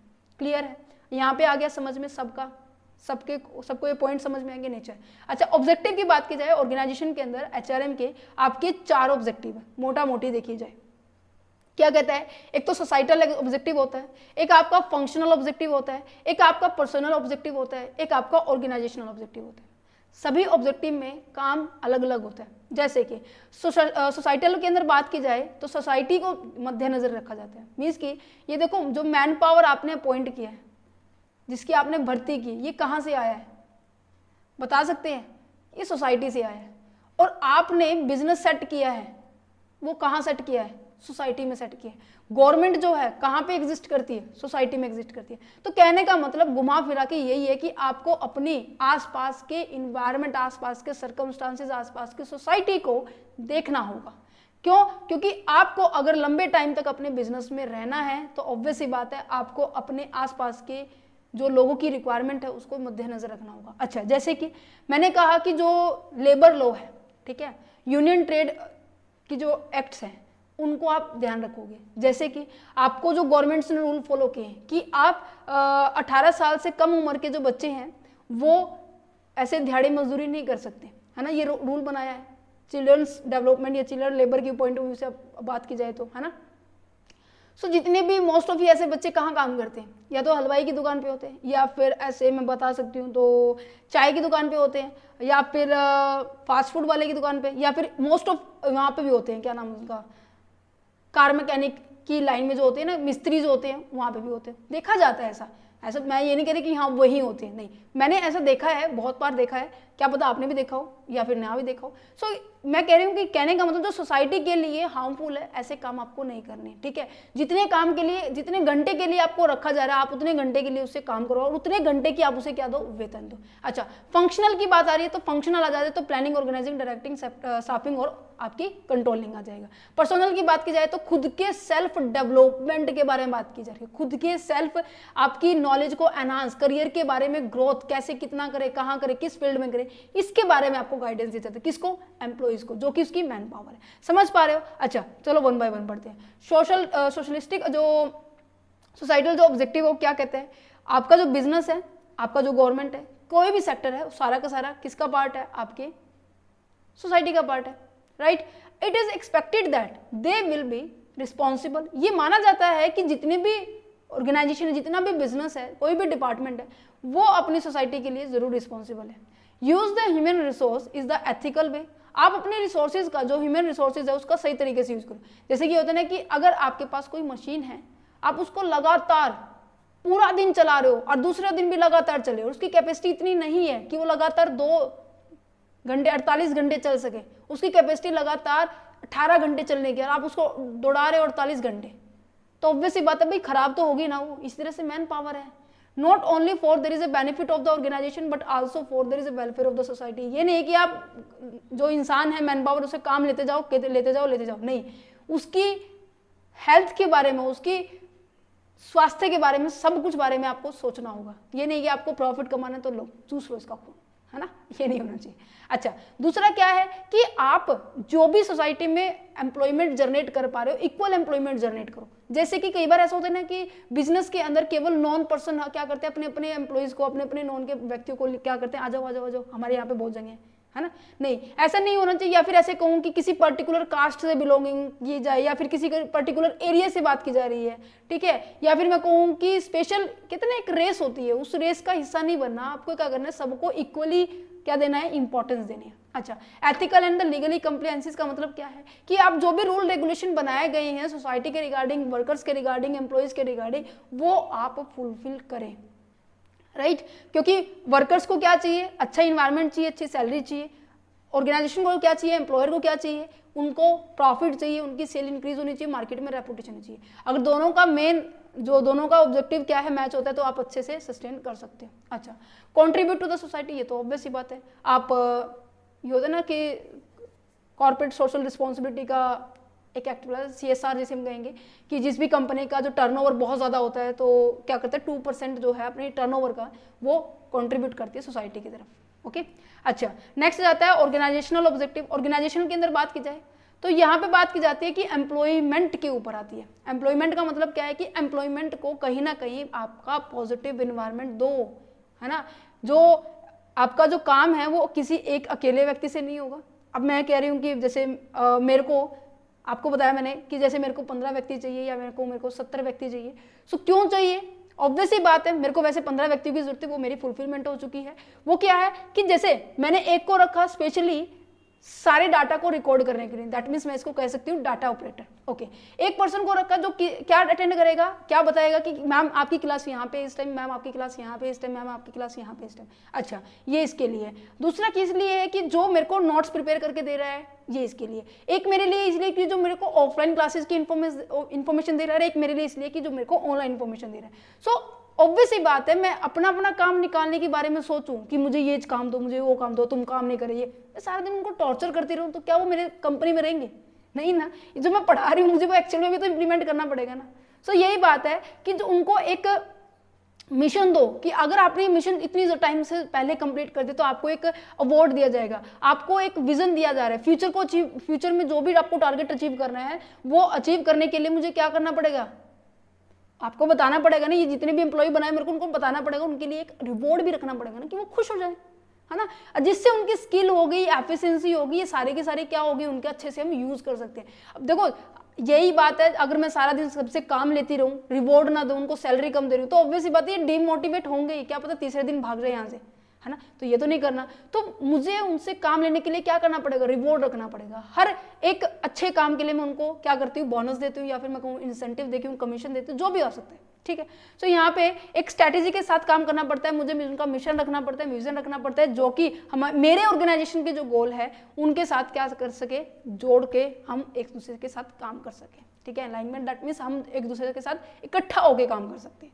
क्लियर है, यहाँ पे आ गया समझ में सबको ये पॉइंट समझ में आएंगे नेचर। अच्छा, ऑब्जेक्टिव की बात की जाए ऑर्गेनाइजेशन के अंदर HRM के आपके 4 ऑब्जेक्टिव है, मोटा मोटी देखी जाए। क्या कहता है, एक तो सोसाइटल ऑब्जेक्टिव होता है, एक आपका फंक्शनल ऑब्जेक्टिव होता है, एक आपका पर्सनल ऑब्जेक्टिव होता है, एक आपका ऑर्गेनाइजेशनल ऑब्जेक्टिव होता है। सभी ऑब्जेक्टिव में काम अलग अलग होता है। जैसे कि सोसाइटल के अंदर बात की जाए तो सोसाइटी को मद्देनजर रखा जाता है। मीन्स कि ये देखो, जो मैन पावर आपने अपॉइंट किया है, जिसकी आपने भर्ती की, ये कहाँ से आया है बता सकते हैं? ये सोसाइटी से आया है। और आपने बिजनेस सेट किया है, वो कहाँ सेट किया है? सोसाइटी में सेट किया है। गवर्नमेंट जो है कहाँ पे एग्जिस्ट करती है? सोसाइटी में एग्जिस्ट करती है। तो कहने का मतलब घुमा फिरा के यही है कि आपको अपनी आसपास के इन्वायरमेंट, आसपास के सर्कमस्टांसेस, आसपास की सोसाइटी को देखना होगा। क्यों? क्योंकि आपको अगर लंबे टाइम तक अपने बिजनेस में रहना है तो ऑब्वियस सी बात है आपको अपने आसपास के जो लोगों की रिक्वायरमेंट है उसको मद्देनजर रखना होगा। अच्छा, जैसे कि मैंने कहा कि जो लेबर लॉ है, ठीक है, यूनियन ट्रेड की जो एक्ट्स हैं उनको आप ध्यान रखोगे। जैसे कि आपको जो गवर्नमेंट्स ने रूल फॉलो किए हैं कि आप 18 साल से कम उम्र के जो बच्चे हैं वो ऐसे दिहाड़ी मजदूरी नहीं कर सकते, है ना। ये रूल बनाया है चिल्ड्रंस डेवलपमेंट या चिल्ड्रन लेबर की पॉइंट ऑफ व्यू से बात की जाए तो, है ना। सो जितने भी मोस्ट ऑफ ये ऐसे बच्चे कहाँ काम करते हैं, या तो हलवाई की दुकान पे होते हैं, या फिर ऐसे मैं बता सकती हूँ तो चाय की दुकान पे होते हैं, या फिर फास्ट फूड वाले की दुकान पे, या फिर मोस्ट ऑफ वहाँ पे भी होते हैं, क्या नाम है उनका, कार मैकेनिक की लाइन में जो होते हैं ना, मिस्त्री जो होते हैं वहाँ पे भी होते हैं। देखा जाता है ऐसा मैं ये नहीं कह रही कि हाँ वही होते हैं, नहीं, मैंने ऐसा देखा है, बहुत बार देखा है, क्या पता आपने भी देखा हो या फिर ना भी देखा हो। सो मैं कह रही हूँ कि कहने का मतलब जो सोसाइटी के लिए हार्मफुल है ऐसे काम आपको नहीं करने, ठीक है। जितने काम के लिए, जितने घंटे के लिए आपको रखा जा रहा है, आप उतने घंटे के लिए उससे काम करो और उतने घंटे की आप उसे क्या दो, वेतन दो। अच्छा, फंक्शनल की बात आ रही है तो फंक्शनल आ जाए तो प्लानिंग, ऑर्गेनाइजिंग, डायरेक्टिंग, स्टाफिंग और आपकी कंट्रोलिंग आ जाएगा। पर्सनल की बात की जाए तो खुद के सेल्फ डेवलपमेंट के बारे में बात की जा रही है। खुद के सेल्फ आपकी नॉलेज को एनहांस, करियर के बारे में ग्रोथ कैसे, कितना करे, कहाँ करे, किस फील्ड में करे, इसके बारे में आपको गाइडेंस दी जाती है। किसको? एम्प्लॉइज को, जो कि उसकी मैन पावर है। समझ पा रहे हो? अच्छा, चलो 1 बाय 1 पढ़ते हैं। सोशलिस्टिक जो सोसाइटल जो ऑब्जेक्टिव हो क्या कहते हैं? आपका जो बिजनेस है, आपका जो गवर्नमेंट है, कोई भी सेक्टर है, सारा का सारा किसका पार्ट है? आपके सोसाइटी का पार्ट है, right. It is expected that they will be responsible. ये माना जाता है कि जितने भी ऑर्गेनाइजेशन है, जितना भी बिजनेस है, कोई भी डिपार्टमेंट है, वो अपनी सोसाइटी के लिए जरूर रिस्पॉन्सिबल है। Use the human resource is the ethical way. आप अपने रिसोर्सेज का, जो ह्यूमन रिसोर्सेज है, उसका सही तरीके से यूज करो। जैसे कि होता है ना कि अगर आपके पास कोई मशीन है, आप उसको लगातार पूरा दिन चला रहे हो और दूसरा दिन भी लगातार चले हो, उसकी कैपेसिटी इतनी नहीं है कि वो लगातार 2 घंटे 48 घंटे चल सके, उसकी कैपेसिटी लगातार 18 घंटे चलने की, और आप उसको दौड़ा रहे हो 48 घंटे, तो ऑब्वियस सी बात है भाई खराब तो होगी ना वो। इस तरह से मैन पावर है, not only for there is a benefit of the organization but also for there is a welfare of the society. ये नहीं कि आप जो इंसान है मैन पावर उसे काम लेते जाओ नहीं, उसकी हेल्थ के बारे में, उसकी स्वास्थ्य के बारे में, सब कुछ बारे में आपको सोचना होगा। ये नहीं कि आपको प्रॉफिट कमाना तो लो चूस लो इसका खून, है ना, ये नहीं होना चाहिए। अच्छा, दूसरा क्या है कि आप जो भी सोसाइटी में एम्प्लॉयमेंट जनरेट कर पा रहे हो इक्वल एम्प्लॉयमेंट जनरेट करो। जैसे कि कई बार ऐसा होता है ना कि बिजनेस के अंदर केवल नॉन पर्सन क्या करते हैं, अपने अपने एम्प्लॉयज को, अपने अपने नॉन के व्यक्तियों को क्या करते हैं, आ जाओ आ जाओ आ जाओ, हमारे यहाँ पे बहुत जगह है ना, नहीं ऐसा नहीं होना चाहिए। या फिर ऐसे कहूँ कि किसी पर्टिकुलर कास्ट से बिलोंगिंग की जाए या फिर किसी पर्टिकुलर एरिया से बात की जा रही है, ठीक है, या फिर मैं कहूँ कि स्पेशल कितने एक रेस होती है, उस रेस का हिस्सा नहीं बनना, आपको क्या करना है, सबको इक्वली क्या देना है, इंपॉर्टेंस देनी है। अच्छा, ethical and the legally compliances का मतलब क्या है कि आप जो भी रूल रेगुलेशन बनाए गए हैं सोसाइटी के रिगार्डिंग, वर्कर्स के रिगार्डिंग, एम्प्लॉयज के रिगार्डिंग, वो आप फुलफिल करें, राइट क्योंकि वर्कर्स को क्या चाहिए, अच्छा इन्वायरमेंट चाहिए, अच्छी सैलरी चाहिए, ऑर्गेनाइजेशन को क्या चाहिए, एम्प्लॉयर को क्या चाहिए, उनको प्रॉफिट चाहिए, उनकी सेल इंक्रीज होनी चाहिए, मार्केट में रेपुटेशन चाहिए। अगर दोनों का मेन जो दोनों का ऑब्जेक्टिव क्या है मैच होता है तो आप अच्छे से सस्टेन कर सकते हैं। अच्छा, कंट्रीब्यूट टू द सोसाइटी, ये तो ऑब्वियस ही बात है। आप ये होता है ना कि कॉर्पोरेट सोशल रिस्पॉन्सिबिलिटी का एक एक्टिव CSR जैसे हम कहेंगे कि जिस भी कंपनी का जो टर्नओवर बहुत ज़्यादा होता है तो क्या करते हैं 2% जो है अपने टर्नओवर का वो कंट्रीब्यूट करती है सोसाइटी की तरफ। ओके, अच्छा नेक्स्ट जाता है ऑर्गेनाइजेशनल ऑब्जेक्टिव। ऑर्गेनाइजेशन के अंदर बात की जाए तो यहाँ पे बात की जाती है कि एम्प्लॉयमेंट के ऊपर आती है। एम्प्लॉयमेंट का मतलब क्या है कि एम्प्लॉयमेंट को कहीं ना कहीं आपका पॉजिटिव इन्वायरमेंट दो, है ना, जो आपका जो काम है वो किसी एक अकेले व्यक्ति से नहीं होगा। अब मैं कह रही हूँ कि जैसे मेरे को आपको बताया मैंने कि जैसे मेरे को 15 व्यक्ति चाहिए या मेरे को 70 व्यक्ति चाहिए, सो क्यों चाहिए, ऑब्वियस ही बात है, मेरे को वैसे 15 व्यक्तियों की जरूरत है, वो मेरी फुलफिलमेंट हो चुकी है। वो क्या है कि जैसे मैंने एक को रखा स्पेशली सारे डाटा को रिकॉर्ड करने के लिए, दैट मीन्स मैं इसको कह सकती हूँ डाटा ऑपरेटर। ओके, एक पर्सन को रखा जो क्या अटेंड करेगा, क्या बताएगा कि मैम आपकी क्लास यहाँ पे इस टाइम, मैम आपकी क्लास यहाँ पे इस टाइम, मैम आपकी क्लास यहाँ पे इस टाइम। अच्छा, ये इसके लिए। दूसरा किस लिए है कि जो मेरे को नोट्स प्रिपेयर करके दे रहा है, ये इसके लिए। एक मेरे लिए इसलिए कि जो मेरे को ऑफलाइन क्लासेस की इन्फॉर्मेशन दे रहा है, एक मेरे लिए इसलिए कि जो मेरे को ऑनलाइन इन्फॉर्मेशन दे रहा है। सो ऑब्वियस ही बात है, मैं अपना अपना काम निकालने के बारे में सोचूं कि मुझे ये काम दो, मुझे वो काम दो, तुम काम नहीं करिए, मैं सारा दिन उनको टॉर्चर करती रहूं तो क्या वो मेरे कंपनी में रहेंगे? नहीं ना। जो मैं पढ़ा रही हूँ मुझे वो एक्चुअल में भी तो इम्प्लीमेंट करना पड़ेगा ना। सो यही बात है कि जो उनको एक मिशन दो कि अगर आपने मिशन इतनी टाइम से पहले कंप्लीट कर दे तो आपको एक अवार्ड दिया जाएगा, आपको एक विजन दिया जा रहा है, फ्यूचर में जो भी आपको टारगेट अचीव करना है वो अचीव करने के लिए मुझे क्या करना पड़ेगा, आपको बताना पड़ेगा ना। ये जितने भी एम्प्लॉय बनाए मेरे को उनको बताना पड़ेगा, उनके लिए एक रिवॉर्ड भी रखना पड़ेगा ना कि वो खुश हो जाए, है ना, जिससे उनकी स्किल होगी, एफिशिएंसी होगी, ये सारे के सारे क्या होगी उनके अच्छे से हम यूज कर सकते हैं। अब देखो यही बात है, अगर मैं सारा दिन सबसे काम लेती रहूं, रिवॉर्ड ना दूं, उनको सैलरी कम दे रही हूं तो ऑब्वियस बात है ये डिमोटिवेट होंगे, क्या पता तीसरे दिन भाग जाए यहाँ से, है ना, तो ये तो नहीं करना। तो मुझे उनसे काम लेने के लिए क्या करना पड़ेगा, रिवॉर्ड रखना पड़ेगा। हर एक अच्छे काम के लिए मैं उनको क्या करती हूँ, बोनस देती हूँ या फिर मैं कहूँ इंसेंटिव देती हूँ, कमीशन देती हूँ, जो भी हो सकता है, ठीक है। सो यहाँ पे एक स्ट्रैटेजी के साथ काम करना पड़ता है, मुझे उनका मिशन रखना पड़ता है, विजन रखना पड़ता है, जो कि मेरे ऑर्गेनाइजेशन के जो गोल है उनके साथ क्या कर सके, जोड़ के हम एक दूसरे के साथ काम कर सके, ठीक है। अलाइनमेंट दैट मीन्स हम एक दूसरे के साथ इकट्ठा होकर काम कर सकते हैं।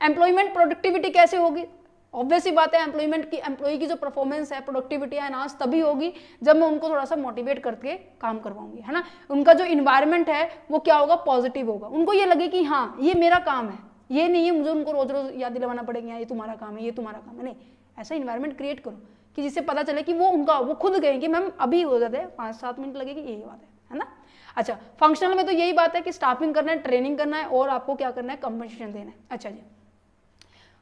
एम्प्लॉयमेंट प्रोडक्टिविटी कैसे होगी, ऑब्वियस ही बात है, एम्प्लॉय की जो परफॉर्मेंस है, प्रोडक्टिविटी है एनहांस तभी होगी जब मैं उनको थोड़ा सा मोटिवेट करके काम करवाऊंगी, है ना। उनका जो इन्वायरमेंट है वो क्या होगा, पॉजिटिव होगा, उनको ये लगे कि हाँ ये मेरा काम है, ये नहीं है मुझे उनको रोज रोज याद दिलवाना पड़ेगा ये तुम्हारा काम है, ये तुम्हारा काम है, नहीं, ऐसा इन्वायरमेंट क्रिएट करो कि जिससे पता चले कि वो खुद गए कि मैम अभी हो जाते हैं 5-7 मिनट लगेगी, यही बात है ना। अच्छा, फंक्शनल में तो यही बात है कि स्टाफिंग करना है, ट्रेनिंग करना है और आपको क्या करना है, कंपनसेशन देना है। अच्छा जी,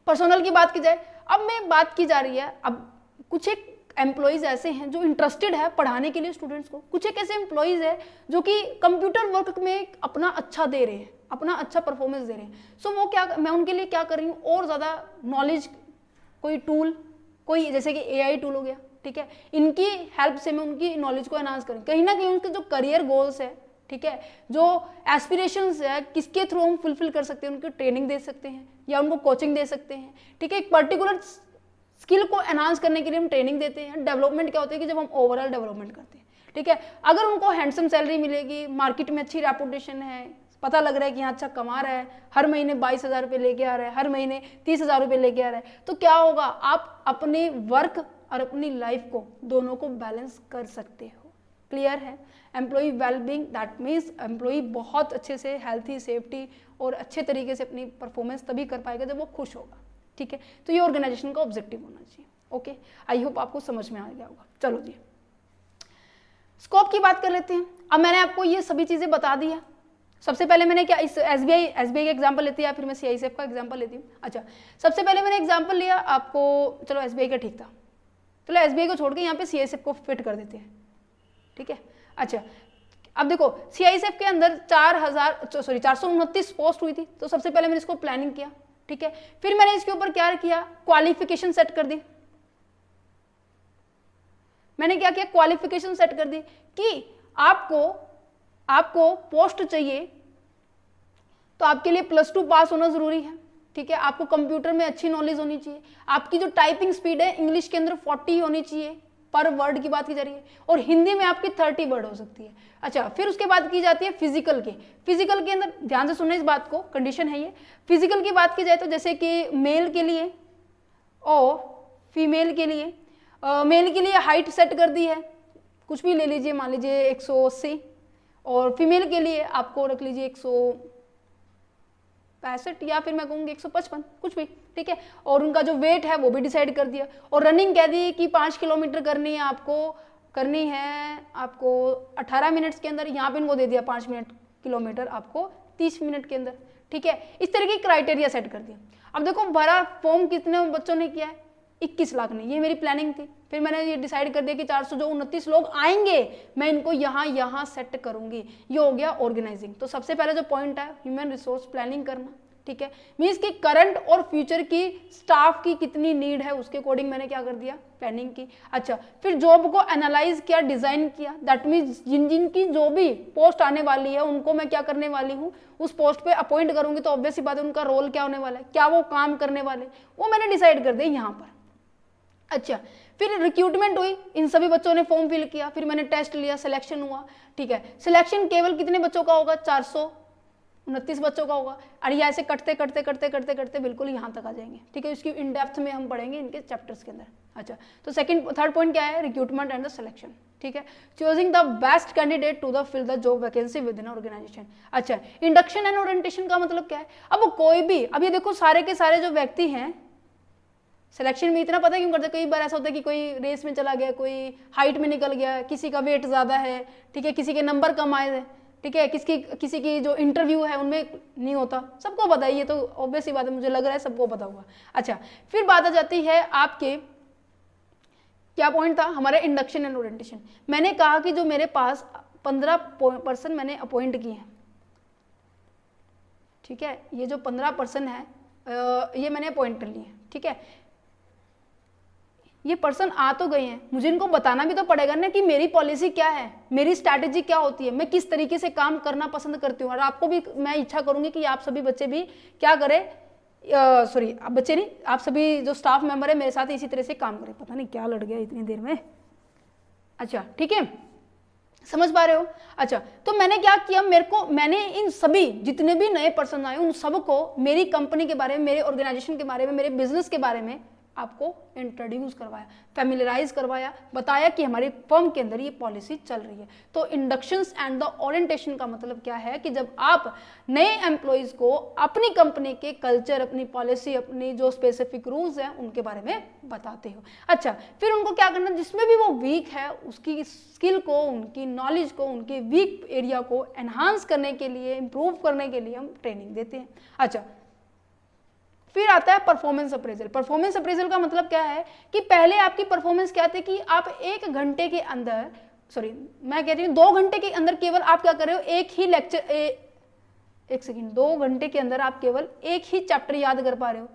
पर्सनल की बात की जाए, अब मैं बात की जा रही है, अब कुछ एक एम्प्लॉयज ऐसे हैं जो इंटरेस्टेड है पढ़ाने के लिए स्टूडेंट्स को, कुछ एक ऐसे एम्प्लॉयज है जो कि कंप्यूटर वर्क में अपना अच्छा दे रहे हैं, अपना अच्छा परफॉर्मेंस दे रहे हैं। सो वो क्या, मैं उनके लिए क्या कर रही हूँ, और ज़्यादा नॉलेज, कोई टूल, कोई जैसे कि AI टूल हो गया, ठीक है, इनकी हेल्प से मैं उनकी नॉलेज को एनहांस करूँ, कहीं ना कहीं उनके जो करियर गोल्स है, ठीक है, जो एस्पिरेशंस है, किसके थ्रू हम फुलफिल कर सकते हैं, उनको ट्रेनिंग दे सकते हैं या उनको कोचिंग दे सकते हैं, ठीक है। एक पर्टिकुलर स्किल को एनहांस करने के लिए हम ट्रेनिंग देते हैं। डेवलपमेंट क्या होता है कि जब हम ओवरऑल डेवलपमेंट करते हैं, ठीक है, अगर उनको हैंडसम सैलरी मिलेगी, मार्केट में अच्छी रेपुटेशन है, पता लग रहा है कि हाँ अच्छा कमा रहा है, हर महीने 22,000 रुपये लेके आ रहा है, हर महीने 30,000 रुपये लेके आ रहा है, तो क्या होगा, आप अपने वर्क और अपनी लाइफ को दोनों को बैलेंस कर सकते हो। क्लियर है। Employee wellbeing that means employee बहुत अच्छे से हेल्थी, सेफ्टी और अच्छे तरीके से अपनी परफॉर्मेंस तभी कर पाएगा जब वो खुश होगा। ठीक है, तो ये ऑर्गेनाइजेशन का ऑब्जेक्टिव होना चाहिए। ओके, आई होप आपको समझ में आ गया होगा। चलो जी, स्कोप की बात कर लेते हैं। अब मैंने आपको ये सभी चीजें बता दी है। सबसे पहले मैंने क्या, इस एसबीआई का एग्जांपल लेती है या फिर मैं सीआईएसएफ का एग्जांपल लेती हूँ। अच्छा, सबसे पहले मैंने एग्जांपल लिया आपको, चलो एसबीआई का ठीक था, चलो एसबीआई को छोड़ के यहाँ पे सीआईएसएफ को फिट कर देते हैं। ठीक है, अच्छा अब देखो सीआईएसएफ के अंदर 429 पोस्ट हुई थी, तो सबसे पहले मैंने इसको प्लानिंग किया। ठीक है, फिर मैंने इसके ऊपर क्या किया, क्वालिफिकेशन सेट कर दी। मैंने क्या किया, क्वालिफिकेशन सेट कर दी कि आपको पोस्ट चाहिए तो आपके लिए +2 पास होना जरूरी है। ठीक है, आपको कंप्यूटर में अच्छी नॉलेज होनी चाहिए, आपकी जो टाइपिंग स्पीड है इंग्लिश के अंदर 40 होनी चाहिए, पर वर्ड की बात की जा रही है, और हिंदी में आपकी 30 वर्ड हो सकती है। अच्छा, फिर उसके बाद की जाती है फिजिकल के। फिजिकल के अंदर ध्यान से सुनना इस बात को, कंडीशन है ये। फिजिकल की बात की जाए तो जैसे कि मेल के लिए और फीमेल के लिए, मेल के लिए हाइट सेट कर दी है, कुछ भी ले लीजिए, मान लीजिए 180, और फीमेल के लिए आपको रख लीजिए 165 या फिर मैं कहूँगी 155, कुछ भी। ठीक है, और उनका जो वेट है वो भी डिसाइड कर दिया, और रनिंग कह दी कि 5 किलोमीटर करनी है आपको 18 मिनट्स के अंदर, यहाँ पे इनको दे दिया 5 किलोमीटर आपको 30 मिनट के अंदर। ठीक है, इस तरह की क्राइटेरिया सेट कर दिया। अब देखो भरा फॉर्म कितने बच्चों ने किया है, 21 लाख ने, ये मेरी प्लानिंग थी। फिर मैंने ये डिसाइड कर दिया कि 429 लोग आएंगे, मैं इनको यहाँ सेट करूंगी। ये हो गया ऑर्गेनाइजिंग। तो सबसे पहले जो पॉइंट है ह्यूमन रिसोर्स प्लानिंग करना। ठीक है, मीन्स कि करंट और फ्यूचर की स्टाफ की कितनी नीड है उसके अकॉर्डिंग मैंने क्या कर दिया, प्लानिंग की। अच्छा, फिर जॉब को एनालाइज किया, डिजाइन किया, दैट मीन्स जिनकी जो भी पोस्ट आने वाली है उनको मैं क्या करने वाली हूँ, उस पोस्ट पे अपॉइंट करूंगी, तो ऑब्वियस सी बात है उनका रोल क्या होने वाला है, क्या वो काम करने वाले, वो मैंने डिसाइड कर दिया यहाँ पर। अच्छा, फिर रिक्रूटमेंट हुई, इन सभी बच्चों ने फॉर्म फिल किया, फिर मैंने टेस्ट लिया, सिलेक्शन हुआ। ठीक है, सिलेक्शन केवल कितने बच्चों का होगा, 429 बच्चों का होगा, और ये ऐसे करते करते बिल्कुल यहाँ तक आ जाएंगे। ठीक है, इसकी इन डेप्थ में हम पढ़ेंगे इनके चैप्टर्स के अंदर। अच्छा, तो थर्ड पॉइंट क्या है, रिक्रूटमेंट एंड द सिलेक्शन। ठीक है, choosing the best candidate to the fill the job vacancy within organization. अच्छा, इंडक्शन एंड ओरिएंटेशन का मतलब क्या है, अब कोई भी, अब ये देखो सारे के सारे जो व्यक्ति हैं सिलेक्शन में इतना पता क्यों करते, कई बार ऐसा होता है कि कोई रेस में चला गया, कोई हाइट में निकल गया, किसी का वेट ज़्यादा है, ठीक है, किसी के नंबर कम आए हैं, ठीक है, किसी की जो इंटरव्यू है उनमें नहीं होता, सबको पता है, ये तो ऑब्वियस ही बात है, मुझे लग रहा है सबको पता होगा। अच्छा, फिर बात आ जाती है आपके, क्या पॉइंट था हमारा, इंडक्शन एंड ओरिएंटेशन। मैंने कहा कि जो मेरे पास 15 पर्सन मैंने अपॉइंट किए हैं, ठीक है, ये जो 15 पर्सन है ये मैंने अपॉइंट कर लिए हैं। ठीक है, ये पर्सन आ तो गए हैं, मुझे इनको बताना भी तो पड़ेगा ना कि मेरी पॉलिसी क्या है, मेरी स्ट्रैटेजी क्या होती है, मैं किस तरीके से काम करना पसंद करती हूँ। और आपको भी मैं इच्छा करूंगी कि आप सभी बच्चे भी क्या करें, सॉरी आप बच्चे नहीं, आप सभी जो स्टाफ मेंबर है मेरे साथ इसी तरह से काम करें। पता नहीं क्या लड़ गया इतनी देर में। अच्छा, ठीक है, समझ पा रहे हो। अच्छा, तो मैंने क्या किया, मैंने इन सभी जितने भी नए पर्सन आए उन सबको मेरी कंपनी के बारे में, मेरे ऑर्गेनाइजेशन के बारे में, मेरे बिजनेस के बारे में आपको इंट्रोड्यूस करवाया, फैमिलियराइज करवाया, बताया कि हमारी फर्म के अंदर ये पॉलिसी चल रही है। तो इंडक्शंस एंड द ओरिएंटेशन का मतलब क्या है कि जब आप नए एम्प्लॉइज को अपनी कंपनी के कल्चर, अपनी पॉलिसी, अपनी जो स्पेसिफिक रूल्स हैं उनके बारे में बताते हो। अच्छा, फिर उनको क्या करना, जिसमें भी वो वीक है उसकी स्किल को, उनकी नॉलेज को, उनके वीक एरिया को एनहांस करने के लिए, इंप्रूव करने के लिए हम ट्रेनिंग देते हैं। अच्छा, फिर आता है परफॉर्मेंस अप्रेजल। परफॉर्मेंस अप्रेजल का मतलब क्या है कि पहले आपकी परफॉर्मेंस क्या थी कि आप 1 घंटे के अंदर, सॉरी मैं कह रही हूँ 2 घंटे के अंदर केवल आप क्या कर रहे हो, एक ही लेक्चर, 2 घंटे के अंदर आप केवल एक ही चैप्टर याद कर पा रहे हो।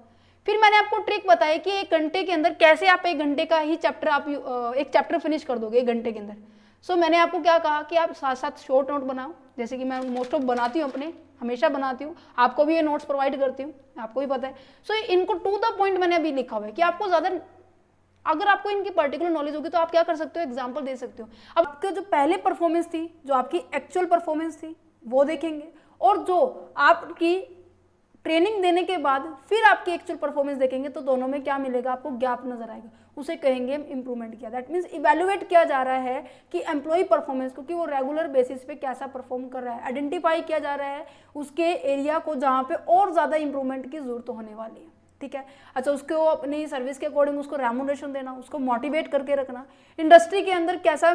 फिर मैंने आपको ट्रिक बताई कि 1 घंटे के अंदर कैसे आप 1 घंटे का ही चैप्टर, आप एक चैप्टर फिनिश कर दोगे 1 घंटे के अंदर। सो मैंने आपको क्या कहा कि आप साथ साथ शॉर्ट नोट बनाओ, जैसे कि मैं मोस्ट ऑफ बनाती हूँ, अपने हमेशा बनाती हूँ, आपको भी ये नोट्स प्रोवाइड करती हूँ, आपको भी पता है। सो इनको टू द पॉइंट मैंने अभी लिखा हुआ है कि आपको ज़्यादा, अगर आपको इनकी पर्टिकुलर नॉलेज होगी तो आप क्या कर सकते हो, एग्जाम्पल दे सकते हो। अब आपका जो पहले परफॉर्मेंस थी, जो आपकी एक्चुअल परफॉर्मेंस थी वो देखेंगे, और जो आपकी ट्रेनिंग देने के बाद फिर आपकी एक्चुअल परफॉर्मेंस देखेंगे तो दोनों में क्या मिलेगा, आपको गैप नजर आएगा, उसे कहेंगे हम इंप्रूवमेंट किया। दैट मीन्स इवेल्युएट किया जा रहा है कि एम्प्लॉय परफॉर्मेंस को, कि वो रेगुलर बेसिस पे कैसा परफॉर्म कर रहा है, आइडेंटिफाई किया जा रहा है उसके एरिया को जहाँ पे और ज़्यादा इंप्रूवमेंट की जरूरत होने वाली है। ठीक है, अच्छा उसको अपनी सर्विस के अकॉर्डिंग उसको रेम्यूनरेशन देना, उसको मोटिवेट करके रखना, इंडस्ट्री के अंदर कैसा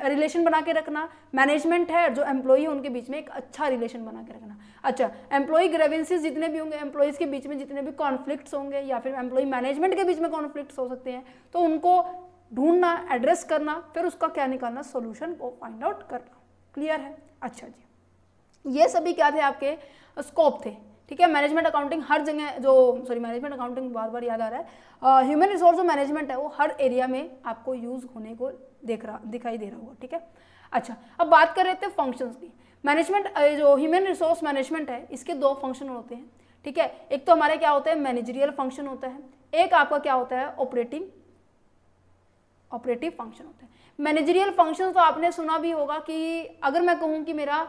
रिलेशन बना के रखना, मैनेजमेंट है जो एम्प्लॉई है उनके बीच में एक अच्छा रिलेशन बना के रखना। अच्छा, एम्प्लॉई ग्रेवेंसीज जितने भी होंगे, एम्प्लॉइज के बीच में जितने भी कॉन्फ्लिक्ट्स होंगे या फिर एम्प्लॉई मैनेजमेंट के बीच में कॉन्फ्लिक्ट्स हो सकते हैं, तो उनको ढूंढना, एड्रेस करना, फिर उसका क्या निकालना, सोल्यूशन को फाइंड आउट करना। क्लियर है? अच्छा जी, ये सभी क्या थे, आपके स्कोप थे। ठीक है, मैनेजमेंट अकाउंटिंग हर जगह मैनेजमेंट अकाउंटिंग बार बार याद आ रहा है, ह्यूमन रिसोर्स जो मैनेजमेंट है वो हर एरिया में आपको यूज होने को दिखाई दे रहा होगा। ठीक है, अच्छा अब बात कर रहे थे फंक्शंस की। मैनेजमेंट जो ह्यूमन रिसोर्स मैनेजमेंट है इसके दो फंक्शन होते हैं। ठीक है, एक तो हमारे क्या होता है, मैनेजरियल फंक्शन होता है, एक आपका क्या होता है, ऑपरेटिव फंक्शन होता है। मैनेजरियल फंक्शन तो आपने सुना भी होगा कि अगर मैं कहूँ कि मेरा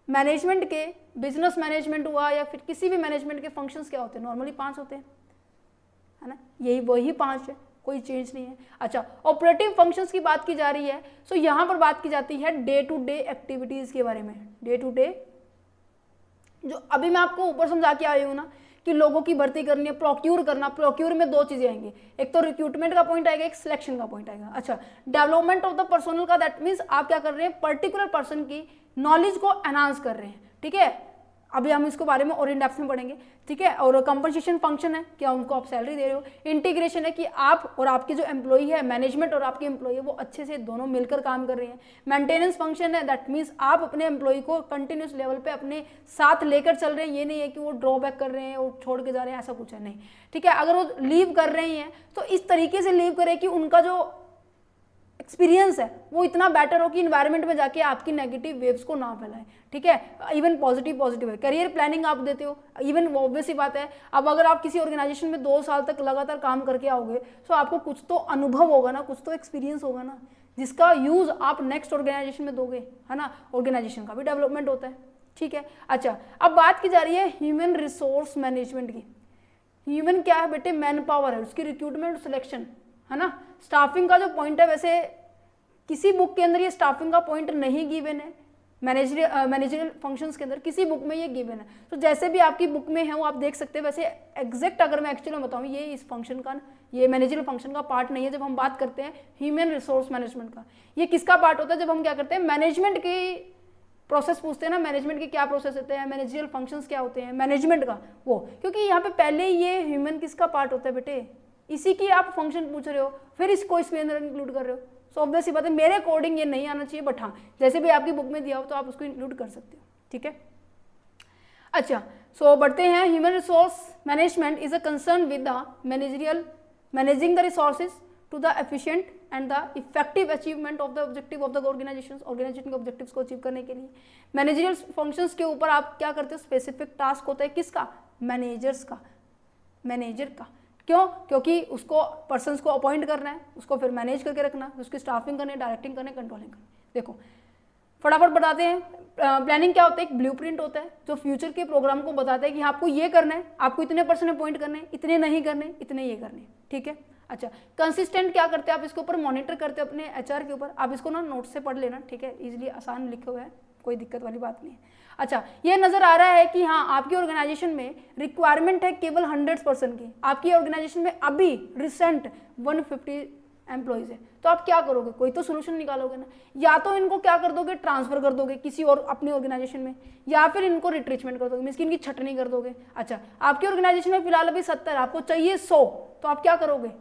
मैनेजमेंट के बिजनेस मैनेजमेंट हुआ या फिर किसी भी मैनेजमेंट के फंक्शंस क्या होते हैं, नॉर्मली 5 होते हैं, है ना, यही वही 5 है, कोई चेंज नहीं है। अच्छा, ऑपरेटिव फंक्शंस की बात की जा रही है, सो यहाँ पर बात की जाती है डे टू डे एक्टिविटीज के बारे में। डे टू डे जो अभी मैं आपको ऊपर समझा के आई हूँ ना कि लोगों की भर्ती करनी है, प्रोक्यूर करना, प्रोक्यूर में 2 चीजें आएंगी, एक तो रिक्रूटमेंट का पॉइंट आएगा, एक सिलेक्शन का पॉइंट आएगा। अच्छा, डेवलपमेंट ऑफ द पर्सनल का, दैट मीन्स आप क्या कर रहे हैं, पर्टिकुलर पर्सन की नॉलेज को एनहांस कर रहे हैं। ठीक है, अभी हम इसको बारे में और इन डेप्थ में पढ़ेंगे। ठीक है, और कंपनसेशन फंक्शन है, क्या उनको आप सैलरी दे रहे हो। इंटीग्रेशन है कि आप और आपके जो एम्प्लॉई है, मैनेजमेंट और आपके एम्प्लॉई है, वो अच्छे से दोनों मिलकर काम कर रहे हैं। मेंटेनेंस फंक्शन है, दैट मीन्स आप अपने एम्प्लॉई को कंटिन्यूस लेवल पे अपने साथ लेकर चल रहे हैं, ये नहीं है कि वो ड्रॉबैक कर रहे हैं और छोड़ के जा रहे हैं, ऐसा कुछ है नहीं। ठीक है, अगर वो लीव कर रहे हैं तो इस तरीके से लीव करें कि उनका जो एक्सपीरियंस है वो इतना बेटर हो कि इन्वायरमेंट में जाके आपकी नेगेटिव वेव्स को ना फैलाए। ठीक है, इवन पॉजिटिव है। करियर प्लानिंग आप देते हो, इवन ऑब्वियस ही बात है, अब अगर आप किसी ऑर्गेनाइजेशन में 2 साल तक लगातार काम करके आओगे तो आपको कुछ तो अनुभव होगा ना, कुछ तो एक्सपीरियंस होगा ना, जिसका यूज आप नेक्स्ट ऑर्गेनाइजेशन में दोगे, है ना, ऑर्गेनाइजेशन का भी डेवलपमेंट होता है। ठीक है, अच्छा अब बात की जा रही है ह्यूमन रिसोर्स मैनेजमेंट की। ह्यूमन क्या है बेटे, मैन पावर है, उसकी रिक्रूटमेंट और सिलेक्शन, है ना। स्टाफिंग का जो पॉइंट है, वैसे किसी बुक के अंदर ये स्टाफिंग का पॉइंट नहीं गिवन है, मैनेजरियल फंक्शंस के अंदर किसी बुक में ये गिवन है। तो जैसे भी आपकी बुक में है वो आप देख सकते हैं। वैसे एग्जैक्ट अगर मैं एक्चुअली बताऊँ, ये इस फंक्शन का, ये मैनेजरियल फंक्शन का पार्ट नहीं है। जब हम बात करते हैं ह्यूमन रिसोर्स मैनेजमेंट का, ये किसका पार्ट होता है, जब हम क्या करते हैं मैनेजमेंट की प्रोसेस पूछते हैं ना, मैनेजमेंट के क्या प्रोसेस होते हैं, मैनेजरियल फंक्शंस क्या होते हैं मैनेजमेंट का, वो क्योंकि यहाँ पे पहले ये ह्यूमन किसका पार्ट होता है बेटे, इसी की आप फंक्शन पूछ रहे हो, फिर इसको इसके अंदर इंक्लूड कर रहे हो। सो ऑब्वियस ही बात है, मेरे अकॉर्डिंग ये नहीं आना चाहिए, बट हाँ जैसे भी आपकी बुक में दिया हो तो आप उसको इंक्लूड कर सकते हो। ठीक है, अच्छा सो बढ़ते हैं। Human resource management is a concern with the managing the resources to the efficient and the effective achievement of the objective of the organization के ऑब्जेक्टिव्स को अचीव करने के लिए मैनेजरियल फंक्शंस के ऊपर आप क्या करते हो, स्पेसिफिक टास्क होता है किसका, मैनेजर का। क्यों, क्योंकि उसको पर्सन्स को अपॉइंट करना है, उसको फिर मैनेज करके रखना, उसकी स्टाफिंग करनी, डायरेक्टिंग करनी, कंट्रोलिंग करनी। देखो फटाफट बताते हैं, प्लानिंग क्या होता है, एक ब्लूप्रिंट होता है जो फ्यूचर के प्रोग्राम को बताता है कि आपको ये करना है, आपको इतने पर्सन अपॉइंट करने, इतने नहीं करने, इतने ये करने। ठीक है, अच्छा कंसिस्टेंट क्या करते हैं, आप इसके ऊपर मॉनिटर करते हो अपने एचआर के ऊपर, आप इसको ना नोट से पढ़ लेना। ठीक है, इजीली आसान लिखे हुए हैं, कोई दिक्कत वाली बात नहीं है। अच्छा ये नजर आ रहा है कि हाँ आपकी ऑर्गेनाइजेशन में रिक्वायरमेंट है केवल 100% की, आपकी ऑर्गेनाइजेशन में अभी रिसेंट 150 एम्प्लॉइज है, तो आप क्या करोगे, कोई तो सोल्यूशन निकालोगे ना। या तो इनको क्या कर दोगे, ट्रांसफर कर दोगे किसी और अपनी ऑर्गेनाइजेशन में, या फिर इनको रिट्रीचमेंट कर दोगे, मींस कि इनकी छटनी कर दोगे। अच्छा आपकी ऑर्गेनाइजेशन में फिलहाल अभी 70, आपको चाहिए 100, तो आप क्या करोगे,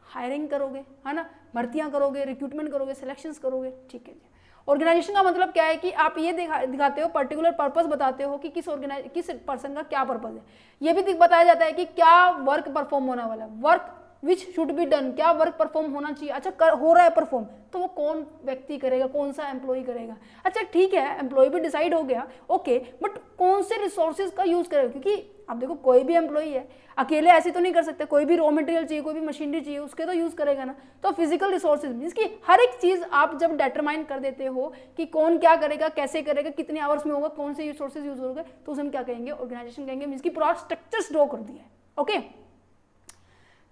हायरिंग करोगे, है ना, भर्तियां करोगे, रिक्रूटमेंट करोगे, सिलेक्शंस करोगे। ठीक है जी, ऑर्गेनाइजेशन का मतलब क्या है कि आप ये दिखाते हो, पर्टिकुलर पर्पस बताते हो कि किस पर्सन का क्या पर्पस है। ये भी बताया जाता है कि क्या वर्क परफॉर्म होने वाला है, work which should be done, क्या वर्क परफॉर्म होना चाहिए। अच्छा हो रहा है परफॉर्म, तो वो कौन व्यक्ति करेगा, कौन सा एम्प्लॉय करेगा। अच्छा ठीक है, एम्प्लॉय भी डिसाइड हो गया, ओके, बट कौन से रिसोर्सेज का यूज करेगा, क्योंकि आप देखो कोई भी एम्प्लॉई है अकेले ऐसे तो नहीं कर सकते, कोई भी रॉ मटेरियल चाहिए, कोई भी मशीनरी चाहिए, उसके तो यूज़ करेगा ना। तो फिजिकल रिसोर्सेज मीन्स कि हर एक चीज़ आप जब डिटरमाइन कर देते हो कि कौन क्या करेगा, कैसे करेगा, कितने आवर्स में होगा, कौन से रिसोर्सेज यूज होंगे, तो उसे हम क्या कहेंगे, ऑर्गेनाइजेशन कहेंगे। मीन्स की पूरा स्ट्रक्चर्स ड्रॉ कर दिया है। ओके,